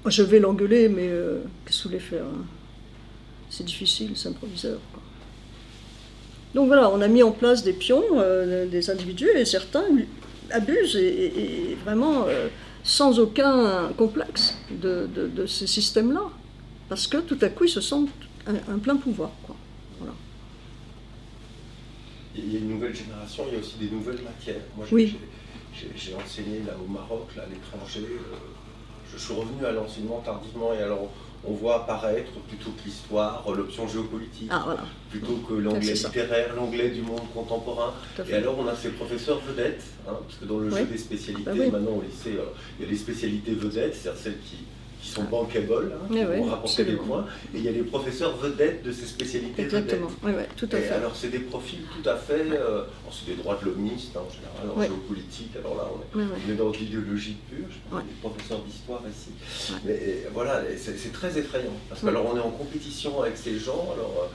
Je vais l'engueuler, mais qu'est-ce que vous voulez faire, hein? C'est difficile, c'est un proviseur, quoi. Donc voilà, on a mis en place des pions, des individus, et certains abusent, et vraiment sans aucun complexe de ces systèmes-là. Parce que tout à coup, ils se sentent un plein pouvoir, quoi. Voilà. Il y a une nouvelle génération, il y a aussi des nouvelles matières. Moi, Oui. j'ai enseigné là, au Maroc, là, à l'étranger. Je suis revenu à l'enseignement tardivement, et alors on voit apparaître plutôt que l'histoire, l'option géopolitique, Voilà. plutôt que l'anglais littéraire, l'anglais du monde contemporain. Et alors on a ces professeurs vedettes, hein, parce que dans le jeu des spécialités, maintenant au lycée, il y a des spécialités vedettes, c'est-à-dire celles qui sont bankable, hein, qui vont rapporter des points, et il y a les professeurs vedettes de ces spécialités Exactement. vedettes. Oui, tout à fait. Alors c'est des profils tout à fait, c'est des droits de l'hommiste, hein, en général, en géopolitique, alors là on est dans l'idéologie pure, je pense des professeurs d'histoire ici. Mais voilà, c'est très effrayant, parce que alors on est en compétition avec ces gens, alors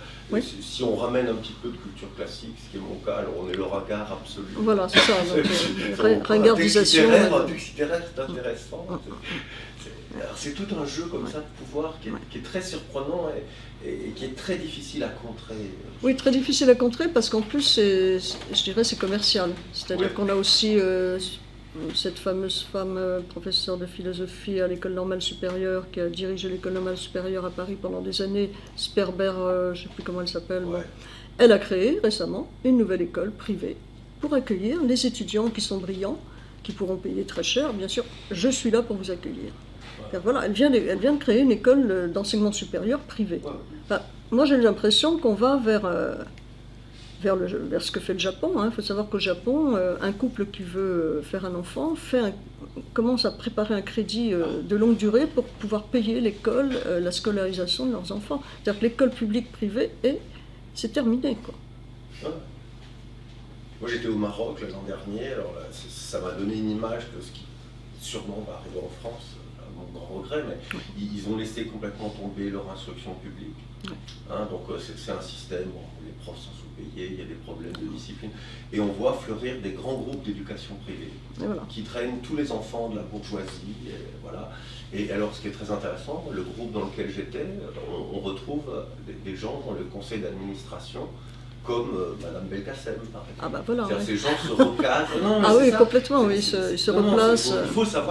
si on ramène un petit peu de culture classique, ce qui est mon cas, alors on est le regard absolu. Voilà, c'est ça, ringardisation. Un texte littéraire, c'est intéressant. C'est tout un jeu comme ça de pouvoir qui est très surprenant et qui est très difficile à contrer. Oui, très difficile à contrer parce qu'en plus, je dirais, c'est commercial. C'est-à-dire qu'on a aussi cette fameuse femme professeure de philosophie à l'école normale supérieure qui a dirigé l'école normale supérieure à Paris pendant des années, Sperber, je ne sais plus comment elle s'appelle. Bon. Elle a créé récemment une nouvelle école privée pour accueillir les étudiants qui sont brillants, qui pourront payer très cher. Bien sûr, je suis là pour vous accueillir. Voilà, elle vient de créer une école d'enseignement supérieur privée. Enfin, moi, j'ai l'impression qu'on va vers ce que fait le Japon. Il faut savoir qu'au Japon, un couple qui veut faire un enfant commence à préparer un crédit de longue durée pour pouvoir payer l'école, la scolarisation de leurs enfants. C'est-à-dire que l'école publique privée, c'est terminé, quoi. Moi, j'étais au Maroc l'an dernier, alors là, ça m'a donné une image de ce qui sûrement va arriver en France. Mon grand regret, mais ils ont laissé complètement tomber leur instruction publique. Hein, donc c'est un système où les profs sont sous-payés, il y a des problèmes de discipline. Et on voit fleurir des grands groupes d'éducation privée qui traînent tous les enfants de la bourgeoisie. Et, voilà. Et alors ce qui est très intéressant, le groupe dans lequel j'étais, on retrouve des gens dans le conseil d'administration, comme Madame Belkacem, par exemple. Ah bah voilà, ces gens se recadrent. Oui, complètement, oui, ils se replacent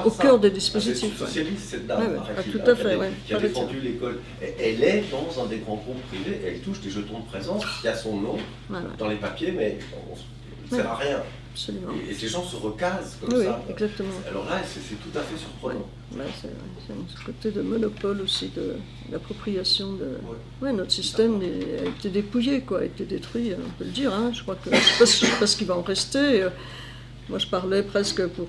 au cœur des dispositifs. C'est socialiste, cette dame, tout à fait, qui a défendu l'école. Elle est dans un des grands groupes privés, elle touche des jetons de présence qui a son nom dans les papiers, mais ça ne sert à rien. Absolument. Et ces gens se recasent comme ça. Oui, exactement. Alors là, c'est tout à fait surprenant. C'est ce côté de monopole aussi, d'appropriation de... notre système a été dépouillé, quoi, a été détruit, on peut le dire. Hein. Je crois que je ne sais pas ce qu'il va en rester. Moi, je parlais presque pour...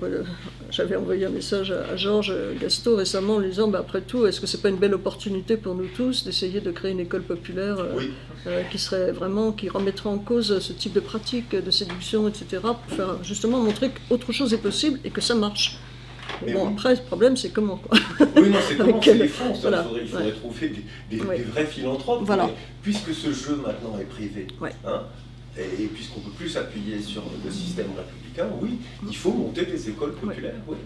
j'avais envoyé un message à Georges Gasto récemment en lui disant, après tout, est-ce que c'est pas une belle opportunité pour nous tous d'essayer de créer une école populaire qui serait vraiment, qui remettrait en cause ce type de pratique de séduction, etc., pour faire justement montrer qu'autre chose est possible et que ça marche. Mais bon, après, le problème, c'est comment, quoi. Oui, non, c'est comment, c'est les fonds. Voilà. Il faudrait trouver des vrais philanthropes. Voilà. Mais puisque ce jeu maintenant est privé, Ouais. hein, et puisqu'on ne peut plus s'appuyer sur le système républicain, oui, il faut monter des écoles populaires. Oui.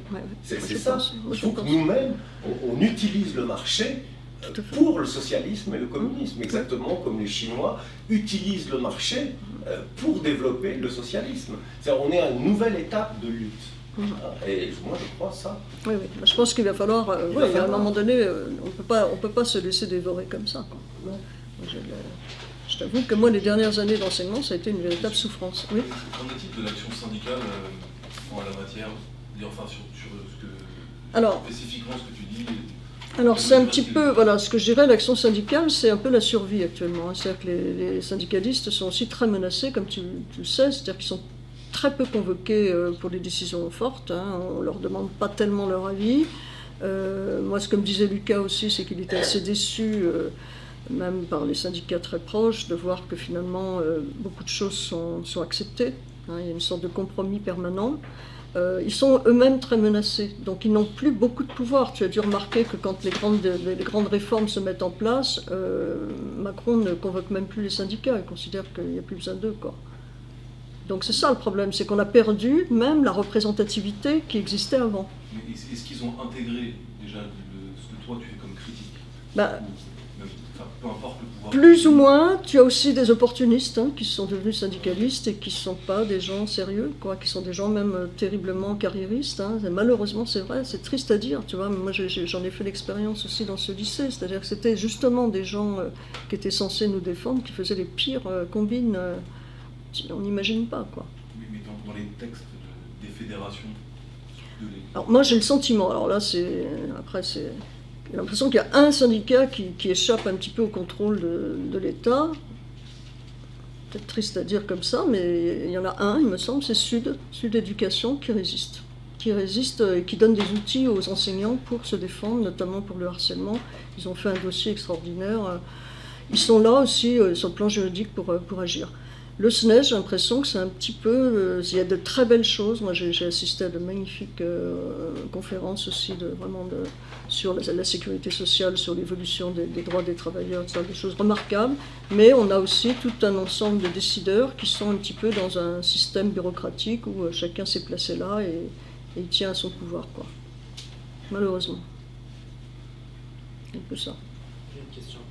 C'est ça. Il faut que nous-mêmes, on utilise le marché pour le socialisme et le communisme, exactement comme les Chinois utilisent le marché pour développer le socialisme. On est à une nouvelle étape de lutte. Et moi je crois ça. Oui. Je pense qu'il va falloir, à un moment donné, on peut pas se laisser dévorer comme ça, quoi. Non. Je t'avoue que moi, les dernières années d'enseignement, ça a été une véritable souffrance. Oui. Qu'en est-il de l'action syndicale en la matière, enfin sur ce que, alors, spécifiquement ce que tu dis? Alors c'est un petit peu, voilà, ce que je dirais, l'action syndicale, c'est un peu la survie actuellement. C'est-à-dire que les syndicalistes sont aussi très menacés, comme tu le sais, c'est-à-dire qu'ils sont très peu convoqués pour des décisions fortes, hein. On ne leur demande pas tellement leur avis. Moi, ce que me disait Lucas aussi, c'est qu'il était assez déçu, même par les syndicats très proches, de voir que finalement beaucoup de choses sont acceptées, hein. Il y a une sorte de compromis permanent. Ils sont eux-mêmes très menacés, donc ils n'ont plus beaucoup de pouvoir. Tu as dû remarquer que quand les grandes réformes se mettent en place, Macron ne convoque même plus les syndicats, il considère qu'il n'y a plus besoin d'eux, quoi. Donc c'est ça le problème, c'est qu'on a perdu même la représentativité qui existait avant. Mais est-ce qu'ils ont intégré déjà ce que toi tu fais comme critique? Peu importe le pouvoir. Plus ou moins, tu as aussi des opportunistes, hein, qui sont devenus syndicalistes et qui ne sont pas des gens sérieux, quoi, qui sont des gens même terriblement carriéristes, hein. Malheureusement, c'est vrai, c'est triste à dire, tu vois. Moi, j'en ai fait l'expérience aussi dans ce lycée, c'est-à-dire que c'était justement des gens qui étaient censés nous défendre, qui faisaient les pires combines, on n'imagine pas, quoi. Oui, mais dans les textes des fédérations Alors moi, j'ai le sentiment, alors là, j'ai l'impression qu'il y a un syndicat qui échappe un petit peu au contrôle de l'État. Peut-être triste à dire comme ça, mais il y en a un, il me semble, c'est Sud Éducation, qui résiste et qui donne des outils aux enseignants pour se défendre, notamment pour le harcèlement. Ils ont fait un dossier extraordinaire. Ils sont là aussi sur le plan juridique pour agir. Le SNES, j'ai l'impression que c'est un petit peu... il y a de très belles choses. Moi, j'ai assisté à de magnifiques conférences aussi, sur la sécurité sociale, sur l'évolution des droits des travailleurs, des choses remarquables. Mais on a aussi tout un ensemble de décideurs qui sont un petit peu dans un système bureaucratique où chacun s'est placé là et il tient à son pouvoir, quoi. Malheureusement. C'est un peu ça. J'ai une question.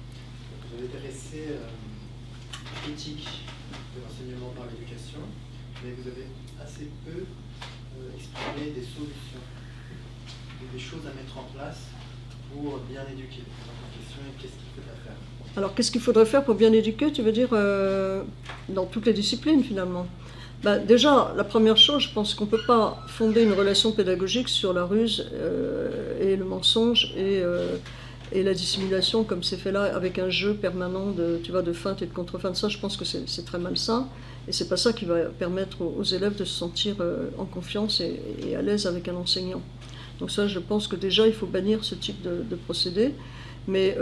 Vous avez dressé une critique de l'enseignement par l'éducation, mais vous avez assez peu exprimé des solutions, des choses à mettre en place pour bien éduquer. Donc la question est qu'est-ce qu'il faudrait faire? Alors qu'est-ce qu'il faudrait faire pour bien éduquer, tu veux dire, dans toutes les disciplines finalement? Déjà, la première chose, je pense qu'on ne peut pas fonder une relation pédagogique sur la ruse et le mensonge et la dissimulation comme c'est fait là, avec un jeu permanent de feinte et de contre-feinte. Ça, je pense que c'est très malsain, et c'est pas ça qui va permettre aux élèves de se sentir en confiance et à l'aise avec un enseignant. Donc ça, je pense que déjà, il faut bannir ce type de procédé. Mais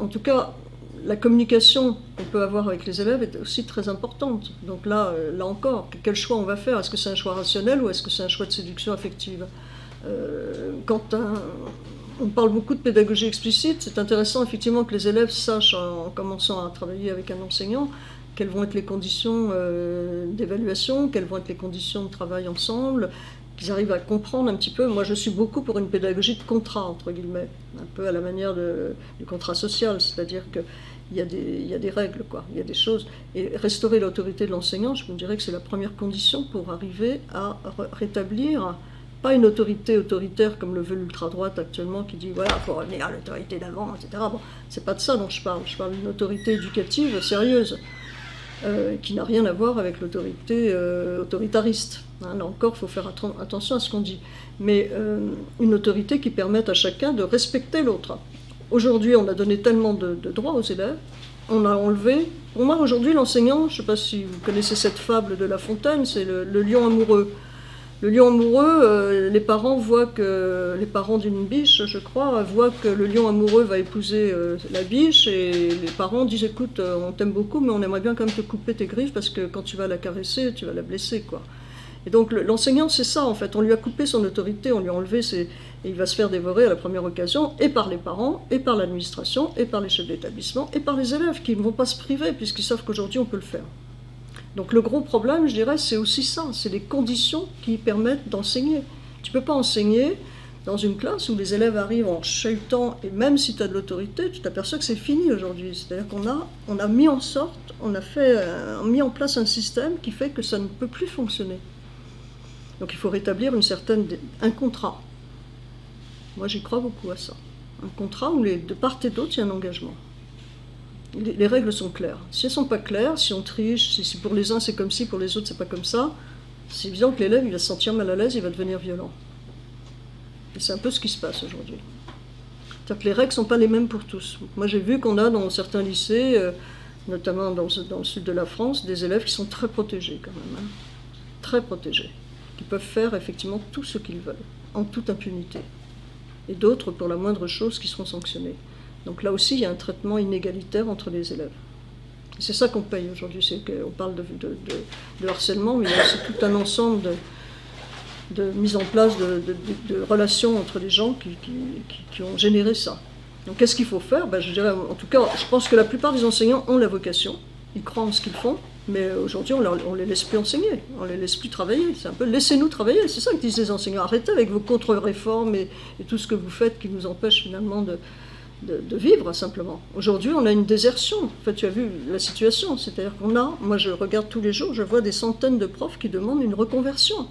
en tout cas, la communication qu'on peut avoir avec les élèves est aussi très importante. Donc là encore, quel choix on va faire? Est-ce que c'est un choix rationnel ou est-ce que c'est un choix de séduction affective? On parle beaucoup de pédagogie explicite. C'est intéressant effectivement que les élèves sachent, en commençant à travailler avec un enseignant, quelles vont être les conditions d'évaluation, quelles vont être les conditions de travail ensemble, qu'ils arrivent à comprendre un petit peu. Moi, je suis beaucoup pour une pédagogie de contrat, entre guillemets, un peu à la manière du contrat social, c'est-à-dire qu'il y a des règles, quoi, il y a des choses. Et restaurer l'autorité de l'enseignant, je me dirais que c'est la première condition pour arriver à rétablir, pas une autorité autoritaire comme le veut l'ultra-droite actuellement, qui dit voilà, il faut revenir à l'autorité d'avant, etc. Bon, c'est pas de ça dont je parle d'une autorité éducative sérieuse, qui n'a rien à voir avec l'autorité autoritariste. Là encore, il faut faire attention à ce qu'on dit. Mais une autorité qui permette à chacun de respecter l'autre. Aujourd'hui, on a donné tellement de droits aux élèves, on a enlevé... Pour moi, aujourd'hui, l'enseignant, je ne sais pas si vous connaissez cette fable de La Fontaine, c'est le lion amoureux. Le lion amoureux, les parents d'une biche, je crois, voient que le lion amoureux va épouser la biche et les parents disent écoute, on t'aime beaucoup mais on aimerait bien quand même te couper tes griffes parce que quand tu vas la caresser, tu vas la blesser, quoi. Et donc l'enseignant, c'est ça en fait, on lui a coupé son autorité, on lui a enlevé et il va se faire dévorer à la première occasion, et par les parents, et par l'administration, et par les chefs d'établissement, et par les élèves qui ne vont pas se priver puisqu'ils savent qu'aujourd'hui on peut le faire. Donc le gros problème, je dirais, c'est aussi ça, c'est les conditions qui permettent d'enseigner. Tu ne peux pas enseigner dans une classe où les élèves arrivent en chahutant, et même si tu as de l'autorité, tu t'aperçois que c'est fini aujourd'hui. C'est-à-dire qu'on a mis en sorte, on a mis en place un système qui fait que ça ne peut plus fonctionner. Donc il faut rétablir un contrat. Moi j'y crois beaucoup à ça. Un contrat où de part et d'autre il y a un engagement. Les règles sont claires. Si elles ne sont pas claires, si on triche, si pour les uns c'est comme ci, pour les autres c'est pas comme ça, c'est évident que l'élève il va se sentir mal à l'aise, il va devenir violent. Et c'est un peu ce qui se passe aujourd'hui. C'est-à-dire que les règles ne sont pas les mêmes pour tous. Moi j'ai vu qu'on a dans certains lycées, notamment dans le sud de la France, des élèves qui sont très protégés quand même. Hein. Très protégés. Qui peuvent faire effectivement tout ce qu'ils veulent, en toute impunité. Et d'autres pour la moindre chose qui seront sanctionnés. Donc là aussi, il y a un traitement inégalitaire entre les élèves. Et c'est ça qu'on paye aujourd'hui, c'est qu'on parle de harcèlement, mais il y a aussi tout un ensemble de mise en place de relations entre les gens qui ont généré ça. Donc qu'est-ce qu'il faut faire ? Je dirais, en tout cas, je pense que la plupart des enseignants ont la vocation, ils croient en ce qu'ils font, mais aujourd'hui on ne les laisse plus enseigner, on ne les laisse plus travailler. C'est un peu laissez-nous travailler, c'est ça que disent les enseignants. Arrêtez avec vos contre-réformes et tout ce que vous faites qui nous empêche finalement de vivre simplement. Aujourd'hui, on a une désertion. En fait, tu as vu la situation. C'est-à-dire moi je regarde tous les jours, je vois des centaines de profs qui demandent une reconversion.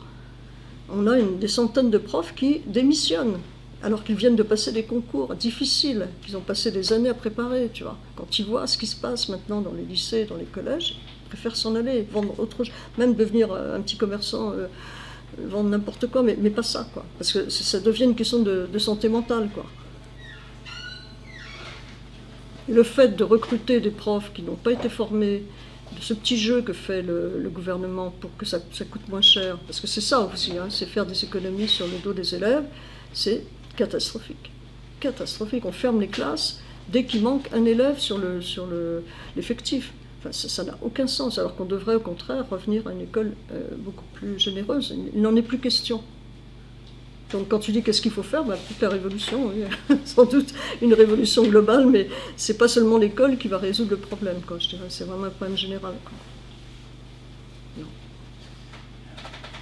On a des centaines de profs qui démissionnent, alors qu'ils viennent de passer des concours difficiles, qu'ils ont passé des années à préparer, tu vois. Quand ils voient ce qui se passe maintenant dans les lycées, dans les collèges, ils préfèrent s'en aller, vendre autre chose, même devenir un petit commerçant, vendre n'importe quoi, mais pas ça, quoi. Parce que ça devient une question de santé mentale, quoi. Et le fait de recruter des profs qui n'ont pas été formés, de ce petit jeu que fait le gouvernement pour que ça coûte moins cher, parce que c'est ça aussi, hein, c'est faire des économies sur le dos des élèves, c'est catastrophique. Catastrophique. On ferme les classes dès qu'il manque un élève sur l'effectif. Enfin, ça n'a aucun sens, alors qu'on devrait au contraire revenir à une école beaucoup plus généreuse. Il n'en est plus question. Donc quand tu dis qu'est-ce qu'il faut faire, toute la révolution, oui, sans doute une révolution globale, mais c'est pas seulement l'école qui va résoudre le problème, quoi, je dirais, c'est vraiment un problème général, quoi. Non.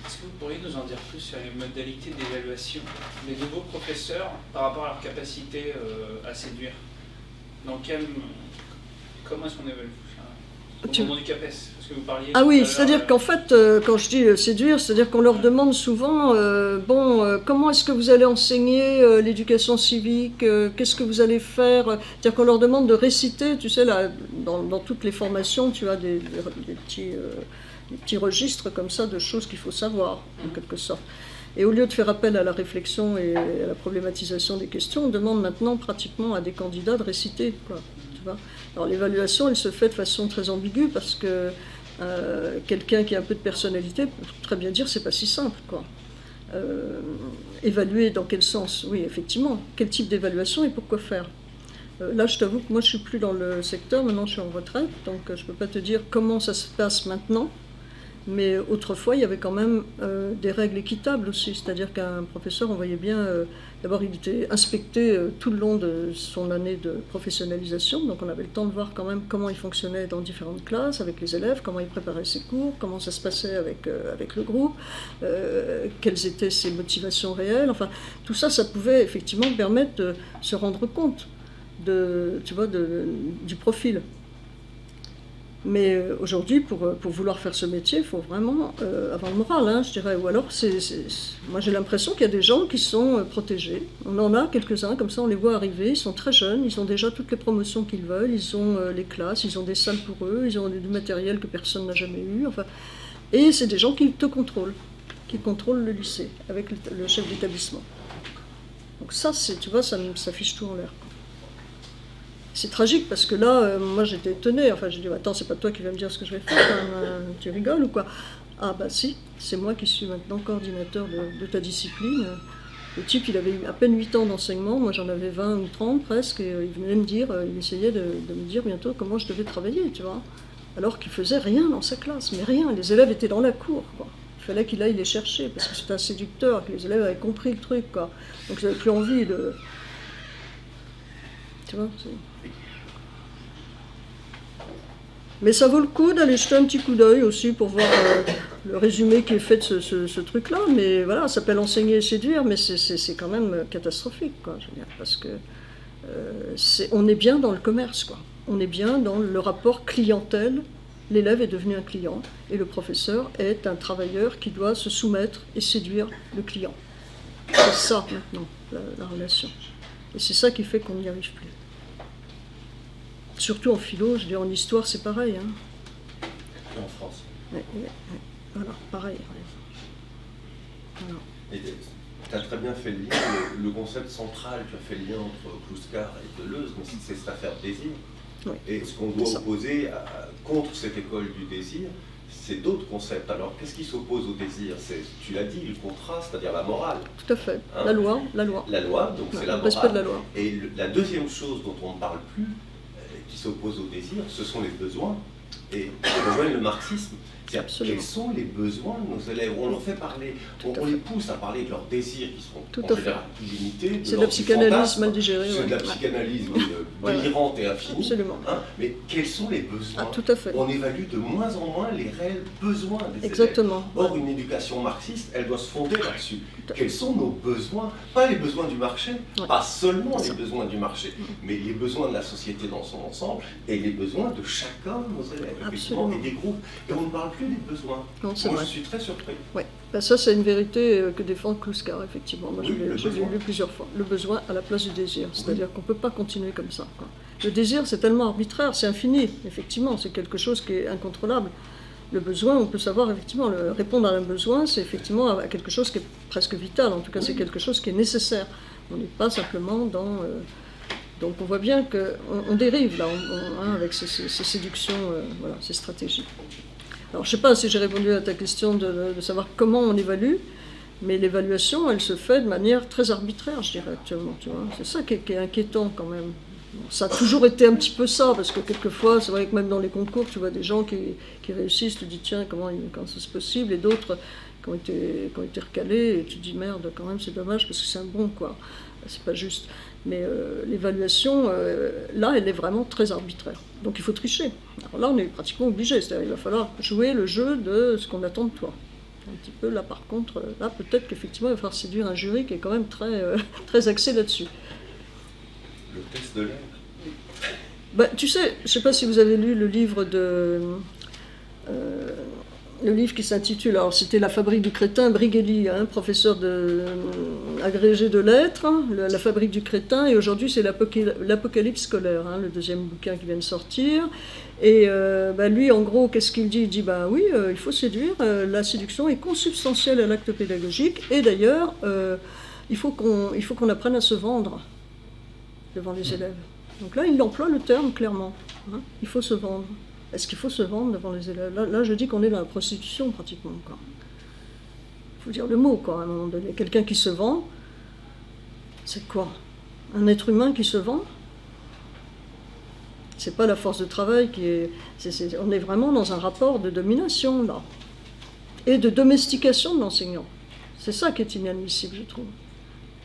Est-ce que vous pourriez nous en dire plus sur les modalités d'évaluation des nouveaux professeurs par rapport à leur capacité à séduire ? Comment est-ce qu'on évalue ça au moment du CAPES, parce que vous parliez... Ah oui, c'est-à-dire qu'en fait, quand je dis séduire, c'est-à-dire qu'on leur demande souvent, comment est-ce que vous allez enseigner l'éducation civique, qu'est-ce que vous allez faire, c'est-à-dire qu'on leur demande de réciter, tu sais, là, dans toutes les formations, tu as des petits registres comme ça de choses qu'il faut savoir, en quelque sorte. Et au lieu de faire appel à la réflexion et à la problématisation des questions, on demande maintenant pratiquement à des candidats de réciter, quoi. Alors l'évaluation, elle se fait de façon très ambiguë parce que quelqu'un qui a un peu de personnalité peut très bien dire c'est pas si simple, quoi. Évaluer dans quel sens ? Oui, effectivement. Quel type d'évaluation et pourquoi faire ? Là, je t'avoue que moi, je suis plus dans le secteur. Maintenant, je suis en retraite, donc je peux pas te dire comment ça se passe maintenant. Mais autrefois, il y avait quand même des règles équitables aussi. C'est-à-dire qu'un professeur, on voyait bien, d'abord il était inspecté tout le long de son année de professionnalisation. Donc on avait le temps de voir quand même comment il fonctionnait dans différentes classes, avec les élèves, comment il préparait ses cours, comment ça se passait avec le groupe, quelles étaient ses motivations réelles. Enfin, tout ça, ça pouvait effectivement permettre de se rendre compte du profil. Mais aujourd'hui, pour vouloir faire ce métier, il faut vraiment avoir le moral, hein, je dirais. Ou alors, moi j'ai l'impression qu'il y a des gens qui sont protégés. On en a quelques-uns, comme ça on les voit arriver, ils sont très jeunes, ils ont déjà toutes les promotions qu'ils veulent, ils ont les classes, ils ont des salles pour eux, ils ont du matériel que personne n'a jamais eu. Enfin, et c'est des gens qui te contrôlent, qui contrôlent le lycée, avec le chef d'établissement. Donc ça, tu vois, ça fiche tout en l'air. C'est tragique parce que là, moi j'étais étonnée, enfin j'ai dit attends, c'est pas toi qui vas me dire ce que je vais faire, tu rigoles ou quoi ? Ah bah si, c'est moi qui suis maintenant coordinateur de ta discipline. Le type, il avait eu à peine 8 ans d'enseignement, moi j'en avais 20 ou 30 presque, et il venait me dire, il essayait de me dire bientôt comment je devais travailler, tu vois. Alors qu'il faisait rien dans sa classe, mais rien. Les élèves étaient dans la cour, quoi. Il fallait qu'il aille les chercher, parce que c'était un séducteur, que les élèves avaient compris le truc, quoi. Donc j'avais plus envie de... Tu vois, mais ça vaut le coup d'aller jeter un petit coup d'œil aussi pour voir le résumé qui est fait de ce truc-là. Mais voilà, ça s'appelle enseigner et séduire, mais c'est quand même catastrophique, quoi, je veux dire, parce que on est bien dans le commerce, quoi. On est bien dans le rapport clientèle. L'élève est devenu un client et le professeur est un travailleur qui doit se soumettre et séduire le client. C'est ça maintenant, la relation. Et c'est ça qui fait qu'on n'y arrive plus. Surtout en philo, je veux dire, en histoire, c'est pareil. Hein. En France. Ouais. Voilà, pareil. Ouais. Voilà. Et tu as très bien fait le lien, le concept central, tu as fait le lien entre Kluskar et Deleuze, mais c'est cette affaire de désir. Oui. Et ce qu'on doit opposer contre cette école du désir, c'est d'autres concepts. Alors, qu'est-ce qui s'oppose au désir? Tu l'as dit, le contrat, c'est-à-dire la morale. Tout à fait. Hein? La loi. La loi, donc c'est la morale. Respect de la loi. Et la deuxième chose dont on ne parle plus, qui s'oppose au désir, ce sont les besoins. Et le marxisme, quels sont les besoins de nos élèves? On leur fait parler, on les pousse à parler de leurs désirs qui sont en général illimités. C'est de la psychanalyse mal digérée. C'est de la psychanalyse délirante et infinie. Absolument. Hein, mais quels sont les besoins? Tout à fait. On évalue de moins en moins les réels besoins des Exactement. élèves. Or, une éducation marxiste, elle doit se fonder là-dessus. Quels sont nos besoins? Pas les besoins du marché, pas seulement les besoins du marché, mais les besoins de la société dans son ensemble et les besoins de chacun de nos élèves, effectivement, et des groupes. Et on ne parle plus des besoins. Non, Moi, vrai. je suis très surpris. Ouais. Ben, ça, c'est une vérité que défend Kluskar, effectivement. Moi, Oui, je l'ai lu plusieurs fois. Le besoin à la place du désir. C'est-à-dire qu'on ne peut pas continuer comme ça, quoi. Le désir, c'est tellement arbitraire, c'est infini, effectivement. C'est quelque chose qui est incontrôlable. Le besoin, on peut savoir, effectivement, répondre à un besoin, c'est effectivement à quelque chose qui est presque vital. En tout cas, c'est quelque chose qui est nécessaire. On n'est pas simplement dans... Donc on voit bien qu'on dérive là, avec ces séductions, voilà, ces stratégies. Alors je ne sais pas si j'ai répondu à ta question de savoir comment on évalue, mais l'évaluation, elle se fait de manière très arbitraire, je dirais actuellement. Tu vois. C'est ça qui est inquiétant quand même. Bon, ça a toujours été un petit peu ça, parce que quelquefois, c'est vrai que même dans les concours, tu vois des gens qui réussissent, tu te dis tiens, comment c'est possible, et d'autres qui ont été recalés, et tu te dis merde, quand même c'est dommage, parce que c'est un bon, quoi. C'est pas juste. Mais l'évaluation, là, elle est vraiment très arbitraire. Donc il faut tricher. Alors là, on est pratiquement obligé, c'est-à-dire il va falloir jouer le jeu de ce qu'on attend de toi. Un petit peu, là, par contre, là, peut-être qu'effectivement, il va falloir séduire un jury qui est quand même très axé là-dessus. Le test de l'air. Bah, tu sais, je ne sais pas si vous avez lu le livre le livre qui s'intitule, alors c'était La fabrique du crétin, Brigelli, professeur agrégé de lettres, La fabrique du crétin, et aujourd'hui c'est l'Apocalypse scolaire, le deuxième bouquin qui vient de sortir. Et lui, en gros, qu'est-ce qu'il dit? Il dit, oui, il faut séduire, la séduction est consubstantielle à l'acte pédagogique, et d'ailleurs, il faut qu'on apprenne à se vendre devant les élèves. Donc là, il emploie le terme clairement, il faut se vendre. Est-ce qu'il faut se vendre devant les élèves? Là, je dis qu'on est dans la prostitution, pratiquement. Il faut dire le mot, quoi, à un moment donné. Quelqu'un qui se vend, c'est quoi? Un être humain qui se vend? C'est pas la force de travail qui est... On est vraiment dans un rapport de domination, là. Et de domestication de l'enseignant. C'est ça qui est inadmissible, je trouve.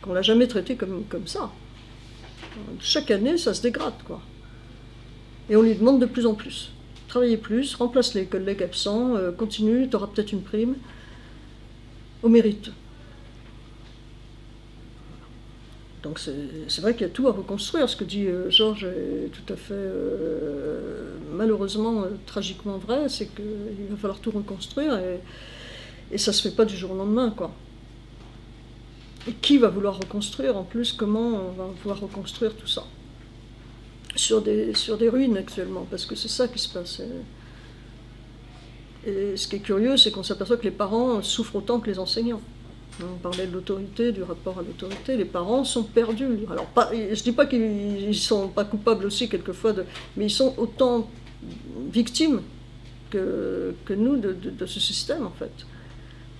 Qu'on l'a jamais traité comme ça. Chaque année, ça se dégrade, quoi. Et on lui demande de plus en plus. Travailler plus, remplace les collègues absents, continue, tu auras peut-être une prime, au mérite. Donc c'est vrai qu'il y a tout à reconstruire. Ce que dit Georges est tout à fait, malheureusement, tragiquement vrai, c'est qu'il va falloir tout reconstruire, et ça ne se fait pas du jour au lendemain, quoi. Et qui va vouloir reconstruire, en plus, comment on va pouvoir reconstruire tout ça? Sur des ruines actuellement, parce que c'est ça qui se passe. Et ce qui est curieux, c'est qu'on s'aperçoit que les parents souffrent autant que les enseignants. On parlait de l'autorité, du rapport à l'autorité. Les parents sont perdus. Alors, je ne dis pas qu'ils ne sont pas coupables aussi quelquefois, mais ils sont autant victimes que nous de ce système, en fait.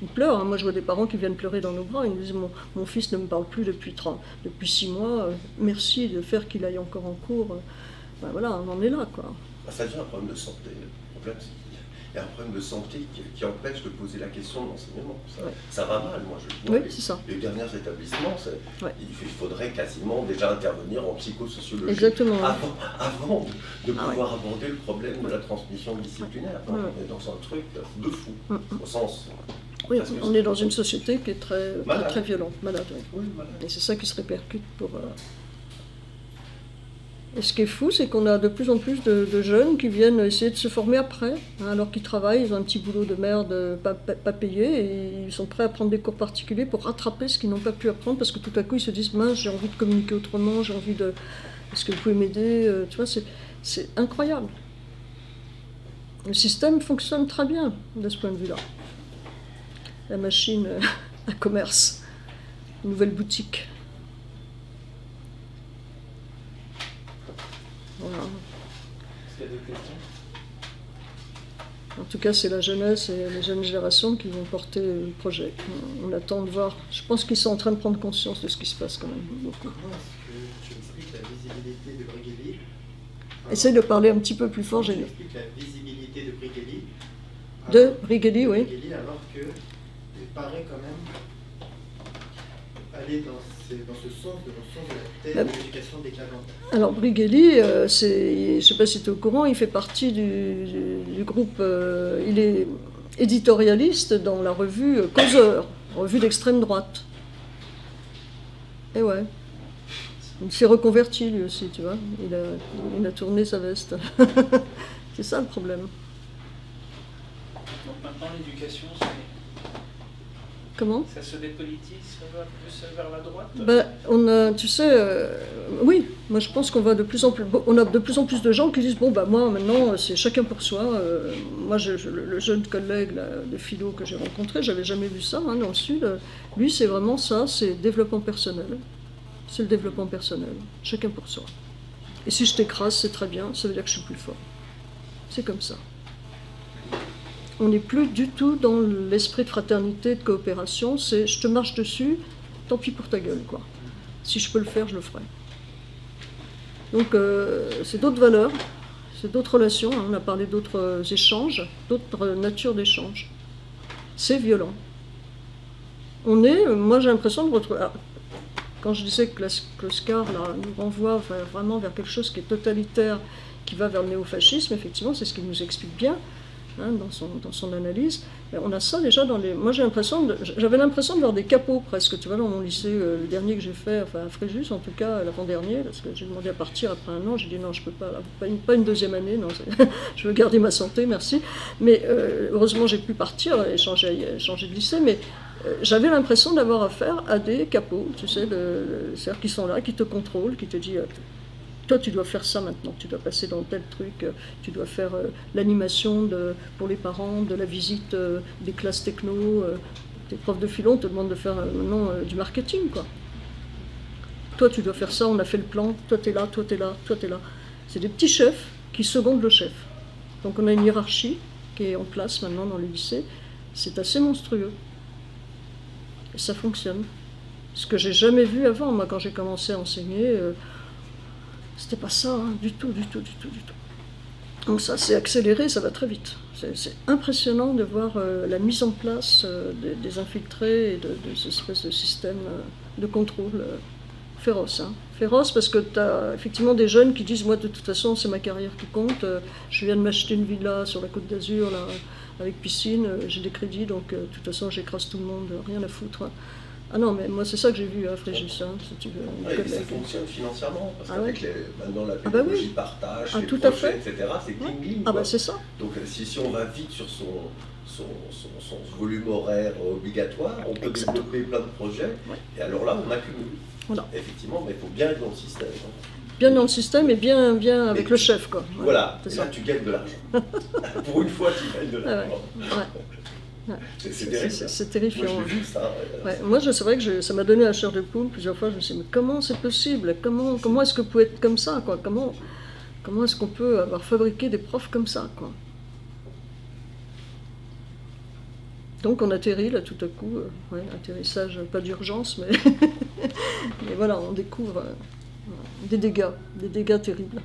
Ils pleurent. Hein. Moi, je vois des parents qui viennent pleurer dans nos bras. Ils nous disent mon fils ne me parle plus depuis 6 mois. Merci de faire qu'il aille encore en cours. Ben voilà, on en est là, quoi. Ça devient un problème de santé. Le problème, c'est qu'il y a un problème de santé qui empêche de poser la question de l'enseignement. Ça va mal, moi, je le vois. Oui, c'est ça. Les derniers établissements, Ouais. il faudrait quasiment déjà intervenir en psychosociologie. Exactement. Avant de pouvoir aborder le problème de la transmission disciplinaire. Ouais. On est dans un truc de fou, au sens... Oui, parce que on est dans une société qui est très, malade. très violente, malade. Oui. Oui, voilà. Et c'est ça qui se répercute pour... Et ce qui est fou, c'est qu'on a de plus en plus de jeunes qui viennent essayer de se former après, hein, alors qu'ils travaillent, ils ont un petit boulot de merde pas payé, et ils sont prêts à prendre des cours particuliers pour rattraper ce qu'ils n'ont pas pu apprendre, parce que tout à coup ils se disent « mince, j'ai envie de communiquer autrement, j'ai envie de... Est-ce que vous pouvez m'aider ?» Tu vois, c'est incroyable. Le système fonctionne très bien de ce point de vue-là. La machine à commerce, une nouvelle boutique. Voilà. Est-ce qu'il y a d'autres questions? En tout cas, c'est la jeunesse et les jeunes générations qui vont porter le projet. On attend de voir. Je pense qu'ils sont en train de prendre conscience de ce qui se passe quand même. Beaucoup. Comment est-ce que tu expliques la visibilité de Brigelli? Essaye de parler un petit peu plus fort, Tu j'ai expliques la visibilité de Brigelli. De Brigelli, oui. Brigelli, alors que il paraît quand même aller dans ce sens de la thèse de l'éducation déclarante. Alors Brigelli, je ne sais pas si tu es au courant, il fait partie du groupe, il est éditorialiste dans la revue Causeur, revue d'extrême droite. Et ouais, il s'est reconverti lui aussi, tu vois, il a tourné sa veste. C'est ça le problème. Donc maintenant, l'éducation, Comment ? ça se dépolitise, ça va plus vers la droite? Ben, tu sais, oui, moi je pense qu'on va de plus en plus, on a de plus en plus de gens qui disent bon bah moi maintenant c'est chacun pour soi. Moi le jeune collègue là, de philo que j'ai rencontré, j'avais jamais vu ça hein, dans le sud. Lui c'est vraiment ça, c'est développement personnel. C'est le développement personnel, chacun pour soi. Et si je t'écrase, c'est très bien, ça veut dire que je suis plus fort. C'est comme ça. On n'est plus du tout dans l'esprit de fraternité, de coopération, c'est je te marche dessus, tant pis pour ta gueule, quoi. Si je peux le faire, je le ferai. Donc c'est d'autres valeurs, c'est d'autres relations, hein. On a parlé d'autres échanges, d'autres natures d'échanges. C'est violent. Moi j'ai l'impression de retrouver... Alors, quand je disais que Kloskar nous renvoie vraiment vers quelque chose qui est totalitaire, qui va vers le néofascisme, effectivement, c'est ce qu'il nous explique bien. Hein, dans son analyse, et on a ça déjà dans les... Moi j'avais l'impression de voir des capots presque, tu vois, dans mon lycée, le dernier que j'ai fait, enfin à Fréjus en tout cas, l'avant-dernier, parce que j'ai demandé à partir après 1 an, j'ai dit non, je peux pas, pas une deuxième année, non, je veux garder ma santé, merci. Mais heureusement j'ai pu partir et changer de lycée, mais j'avais l'impression d'avoir affaire à des capots, tu sais, c'est-à-dire qui sont là, qui te contrôlent, qui te disent... Toi, tu dois faire ça maintenant, tu dois passer dans tel truc, tu dois faire l'animation pour les parents, de la visite des classes techno, tes profs de philo, on te demande de faire maintenant du marketing, quoi. Toi, tu dois faire ça, on a fait le plan, toi, t'es là, toi, t'es là, toi, t'es là. C'est des petits chefs qui secondent le chef. Donc on a une hiérarchie qui est en place maintenant dans les lycées, c'est assez monstrueux. Et ça fonctionne. Ce que j'ai jamais vu avant, moi, quand j'ai commencé à enseigner... C'était pas ça, hein, du tout. Donc ça s'est accéléré, ça va très vite. C'est impressionnant de voir la mise en place des infiltrés et de cette espèce de système de contrôle féroce. Hein. Féroce parce que tu as effectivement des jeunes qui disent « moi de toute façon c'est ma carrière qui compte, je viens de m'acheter une villa sur la Côte d'Azur là, avec piscine, j'ai des crédits donc de toute façon j'écrase tout le monde, rien à foutre. Hein. » Ah non, mais moi c'est ça que j'ai vu à Fréjus, hein, si tu veux. Oui, ça fonctionne financièrement, parce qu'avec maintenant la bah oui. pédagogie partage, les tout à projets, fait. etc., c'est cling-cling. Ah bah c'est ça. Donc si on va vite sur son volume horaire obligatoire, on peut développer plein de projets, et alors là on accumule. Voilà. Effectivement, mais il faut bien être dans le système. Hein. Bien dans le système et bien avec le chef, quoi. Voilà, et là tu gagnes de l'argent. Pour une fois, tu gagnes de l'argent. Ouais. C'est terrible. C'est terrifiant. Moi, j'ai vu ça. Moi, c'est vrai que ça m'a donné la chair de poule plusieurs fois. Je me suis dit, mais comment c'est possible? Comment est-ce que vous pouvez être comme ça, quoi? Comment est-ce qu'on peut avoir fabriqué des profs comme ça, quoi? Donc on atterrit là tout à coup, atterrissage pas d'urgence, mais, mais voilà, on découvre des dégâts terribles.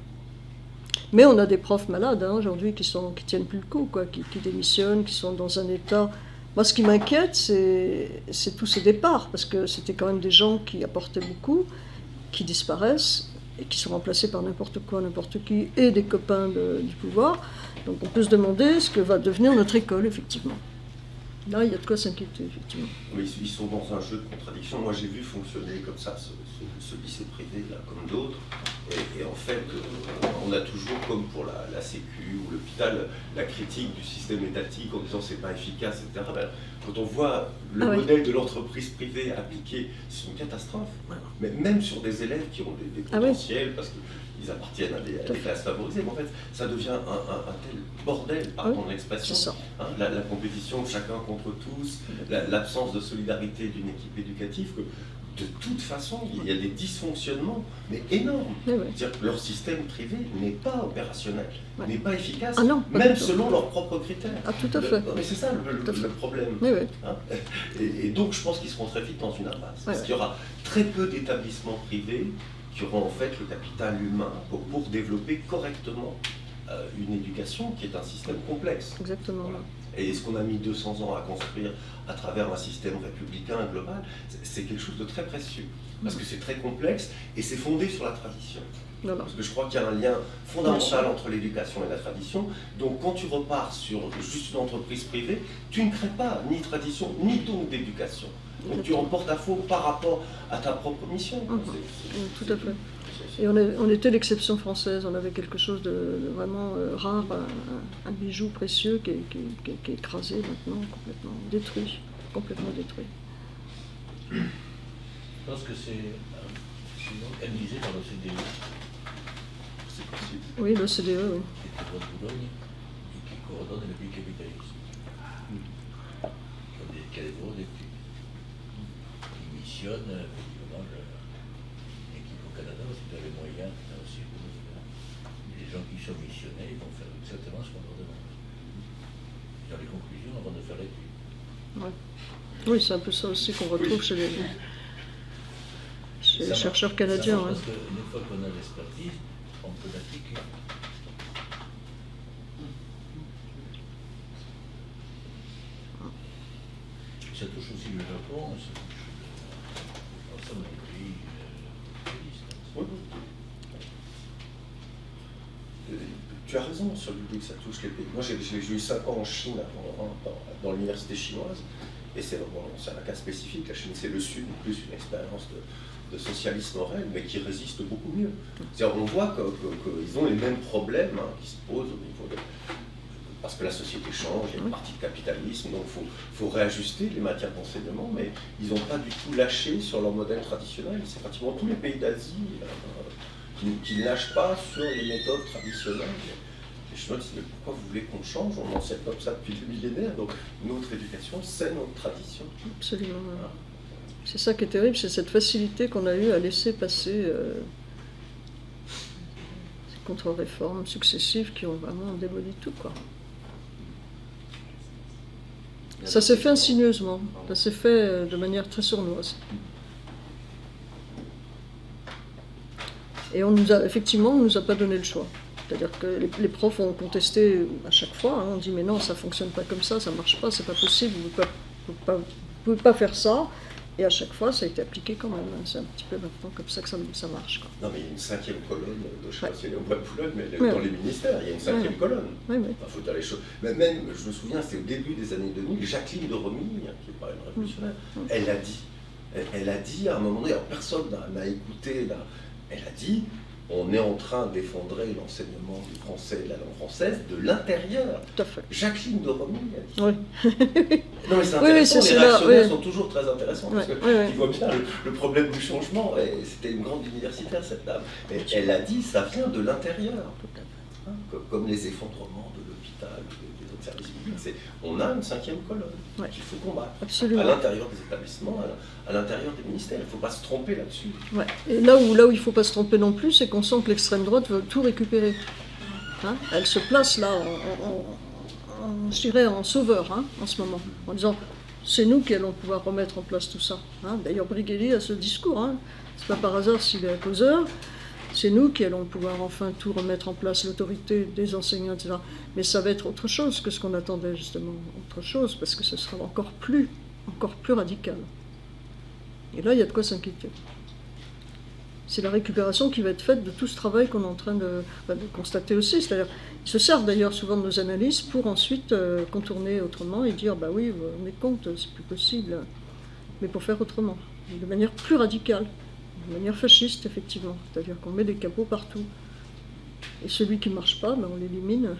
Mais on a des profs malades aujourd'hui qui tiennent plus le coup, quoi, qui démissionnent, qui sont dans un état. Moi, ce qui m'inquiète, c'est tous ces départs, parce que c'était quand même des gens qui apportaient beaucoup, qui disparaissent et qui sont remplacés par n'importe quoi, n'importe qui, et des copains du pouvoir. Donc on peut se demander ce que va devenir notre école, effectivement. Là, il y a de quoi s'inquiéter, effectivement. Oui, ils sont dans un jeu de contradictions. Moi, j'ai vu fonctionner comme ça ce lycée privé, là, comme d'autres. Et en fait, on a toujours, comme pour la Sécu ou l'hôpital, la critique du système étatique en disant c'est pas efficace, etc. Ben, quand on voit le modèle de l'entreprise privée appliqué, c'est une catastrophe. Mais même sur des élèves qui ont des potentiels, parce qu'ils appartiennent à des classes favorisées, mais en fait, ça devient un tel bordel, pardon l'expression. Hein, la compétition, chacun contre tous, l'absence de solidarité d'une équipe éducative, que de toute façon, il y a des dysfonctionnements, mais énormes. C'est-à-dire que leur système privé n'est pas opérationnel, n'est pas efficace, même selon leurs propres critères. Ah, tout à fait. Mais c'est ça le problème. Hein, et donc, je pense qu'ils seront très vite dans une impasse. Parce qu'il y aura très peu d'établissements privés qui auront en fait le capital humain pour développer correctement une éducation qui est un système complexe. Exactement. Voilà. Et ce qu'on a mis 200 ans à construire à travers un système républicain global, c'est quelque chose de très précieux. Parce que c'est très complexe et c'est fondé sur la tradition. Parce que je crois qu'il y a un lien fondamental entre l'éducation et la tradition. Donc quand tu repars sur juste une entreprise privée, tu ne crées pas ni tradition, ni don d'éducation. Donc tu en portes à faux par rapport à ta propre mission. Tout à fait. Et on était l'exception française, on avait quelque chose de vraiment rare, un bijou précieux qui est écrasé maintenant, complètement détruit. Je pense que c'est organisé par l'OCDE. C'est possible. Oui, l'OCDE, oui. Qui est de Boulogne et qui coordonne les pays capitalistes. Qui a des gros études. Qui missionnent évidemment l'équipe au Canada, parce qu'ils ont les moyens financiers pour nous faire. Les gens qui sont missionnés, ils vont faire exactement ce qu'on leur demande. Ils ont les conclusions avant de faire l'étude. Oui, c'est un peu ça aussi qu'on retrouve chez les chercheurs canadiens. Parce qu'une fois qu'on a l'expertise, on peut l'appliquer. Ça touche aussi le Japon, ça touche l'ensemble des pays capitalistes. Tu as raison sur l'idée que ça touche les pays. Moi, j'ai eu 5 ans en Chine dans l'université chinoise, et c'est un cas spécifique. La Chine, c'est le Sud, plus une expérience de socialisme réel, mais qui résiste beaucoup mieux. C'est-à-dire, on voit qu'ils ont les mêmes problèmes qui se posent au niveau de... Parce que la société change, il y a une partie de capitalisme, donc il faut réajuster les matières d'enseignement, mais ils n'ont pas du tout lâché sur leur modèle traditionnel. C'est pratiquement tous les pays d'Asie qui ne lâchent pas sur les méthodes traditionnelles. Les Chinois disent, mais pourquoi vous voulez qu'on change? On enseigne comme ça depuis des millénaires, donc notre éducation, c'est notre tradition. Absolument. Voilà. C'est ça qui est terrible, c'est cette facilité qu'on a eue à laisser passer ces contre-réformes successives qui ont vraiment démoli tout, quoi. Ça s'est fait insidieusement, ça s'est fait de manière très sournoise. Et on nous a pas donné le choix. C'est-à-dire que les profs ont contesté à chaque fois, on dit mais non, ça fonctionne pas comme ça marche pas, c'est pas possible, vous pouvez pas faire ça. Et à chaque fois, ça a été appliqué quand même. C'est un petit peu maintenant comme ça que ça marche, quoi. Non, mais il y a une 5e colonne, je ne sais pas si elle est au bois de Boulogne, mais dans les ministères, il y a une 5e colonne. Faut dire les choses. Mais même, je me souviens, c'est au début des années 2000, Jacqueline de Romilly, qui n'est pas une révolutionnaire, elle a dit à un moment donné, alors personne n'a écouté, elle a dit, on est en train d'effondrer l'enseignement du français et de la langue française de l'intérieur. Tout à fait. Jacqueline de Romilly a dit. Oui. Non mais c'est intéressant, les réactionnaires sont toujours très intéressants, parce qu'ils voient bien le problème du changement, et c'était une grande universitaire cette dame. Et elle a dit, ça vient de l'intérieur, comme les effondrements de l'hôpital, des autres services publics. On a une 5e colonne qu'il faut combattre. Absolument. À l'intérieur des établissements, à l'intérieur des ministères. Il ne faut pas se tromper là-dessus. Ouais. Et là où il ne faut pas se tromper non plus, c'est qu'on sent que l'extrême droite veut tout récupérer. Elle se place là je dirais, en sauveur en ce moment, en disant c'est nous qui allons pouvoir remettre en place tout ça. D'ailleurs, Brigelli a ce discours, c'est pas par hasard s'il est causeur, c'est nous qui allons pouvoir enfin tout remettre en place, l'autorité des enseignants, etc. Mais ça va être autre chose que ce qu'on attendait, justement, autre chose, parce que ce sera encore plus radical. Et là, il y a de quoi s'inquiéter. C'est la récupération qui va être faite de tout ce travail qu'on est en train de constater aussi. C'est-à-dire, ils se servent d'ailleurs souvent de nos analyses pour ensuite contourner autrement et dire, bah oui, vous vous rendez compte, c'est plus possible. Mais pour faire autrement, de manière plus radicale, de manière fasciste, effectivement. C'est-à-dire qu'on met des capots partout. Et celui qui ne marche pas, on l'élimine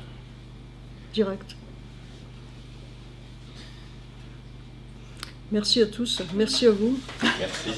direct. Merci à tous, merci à vous. Merci.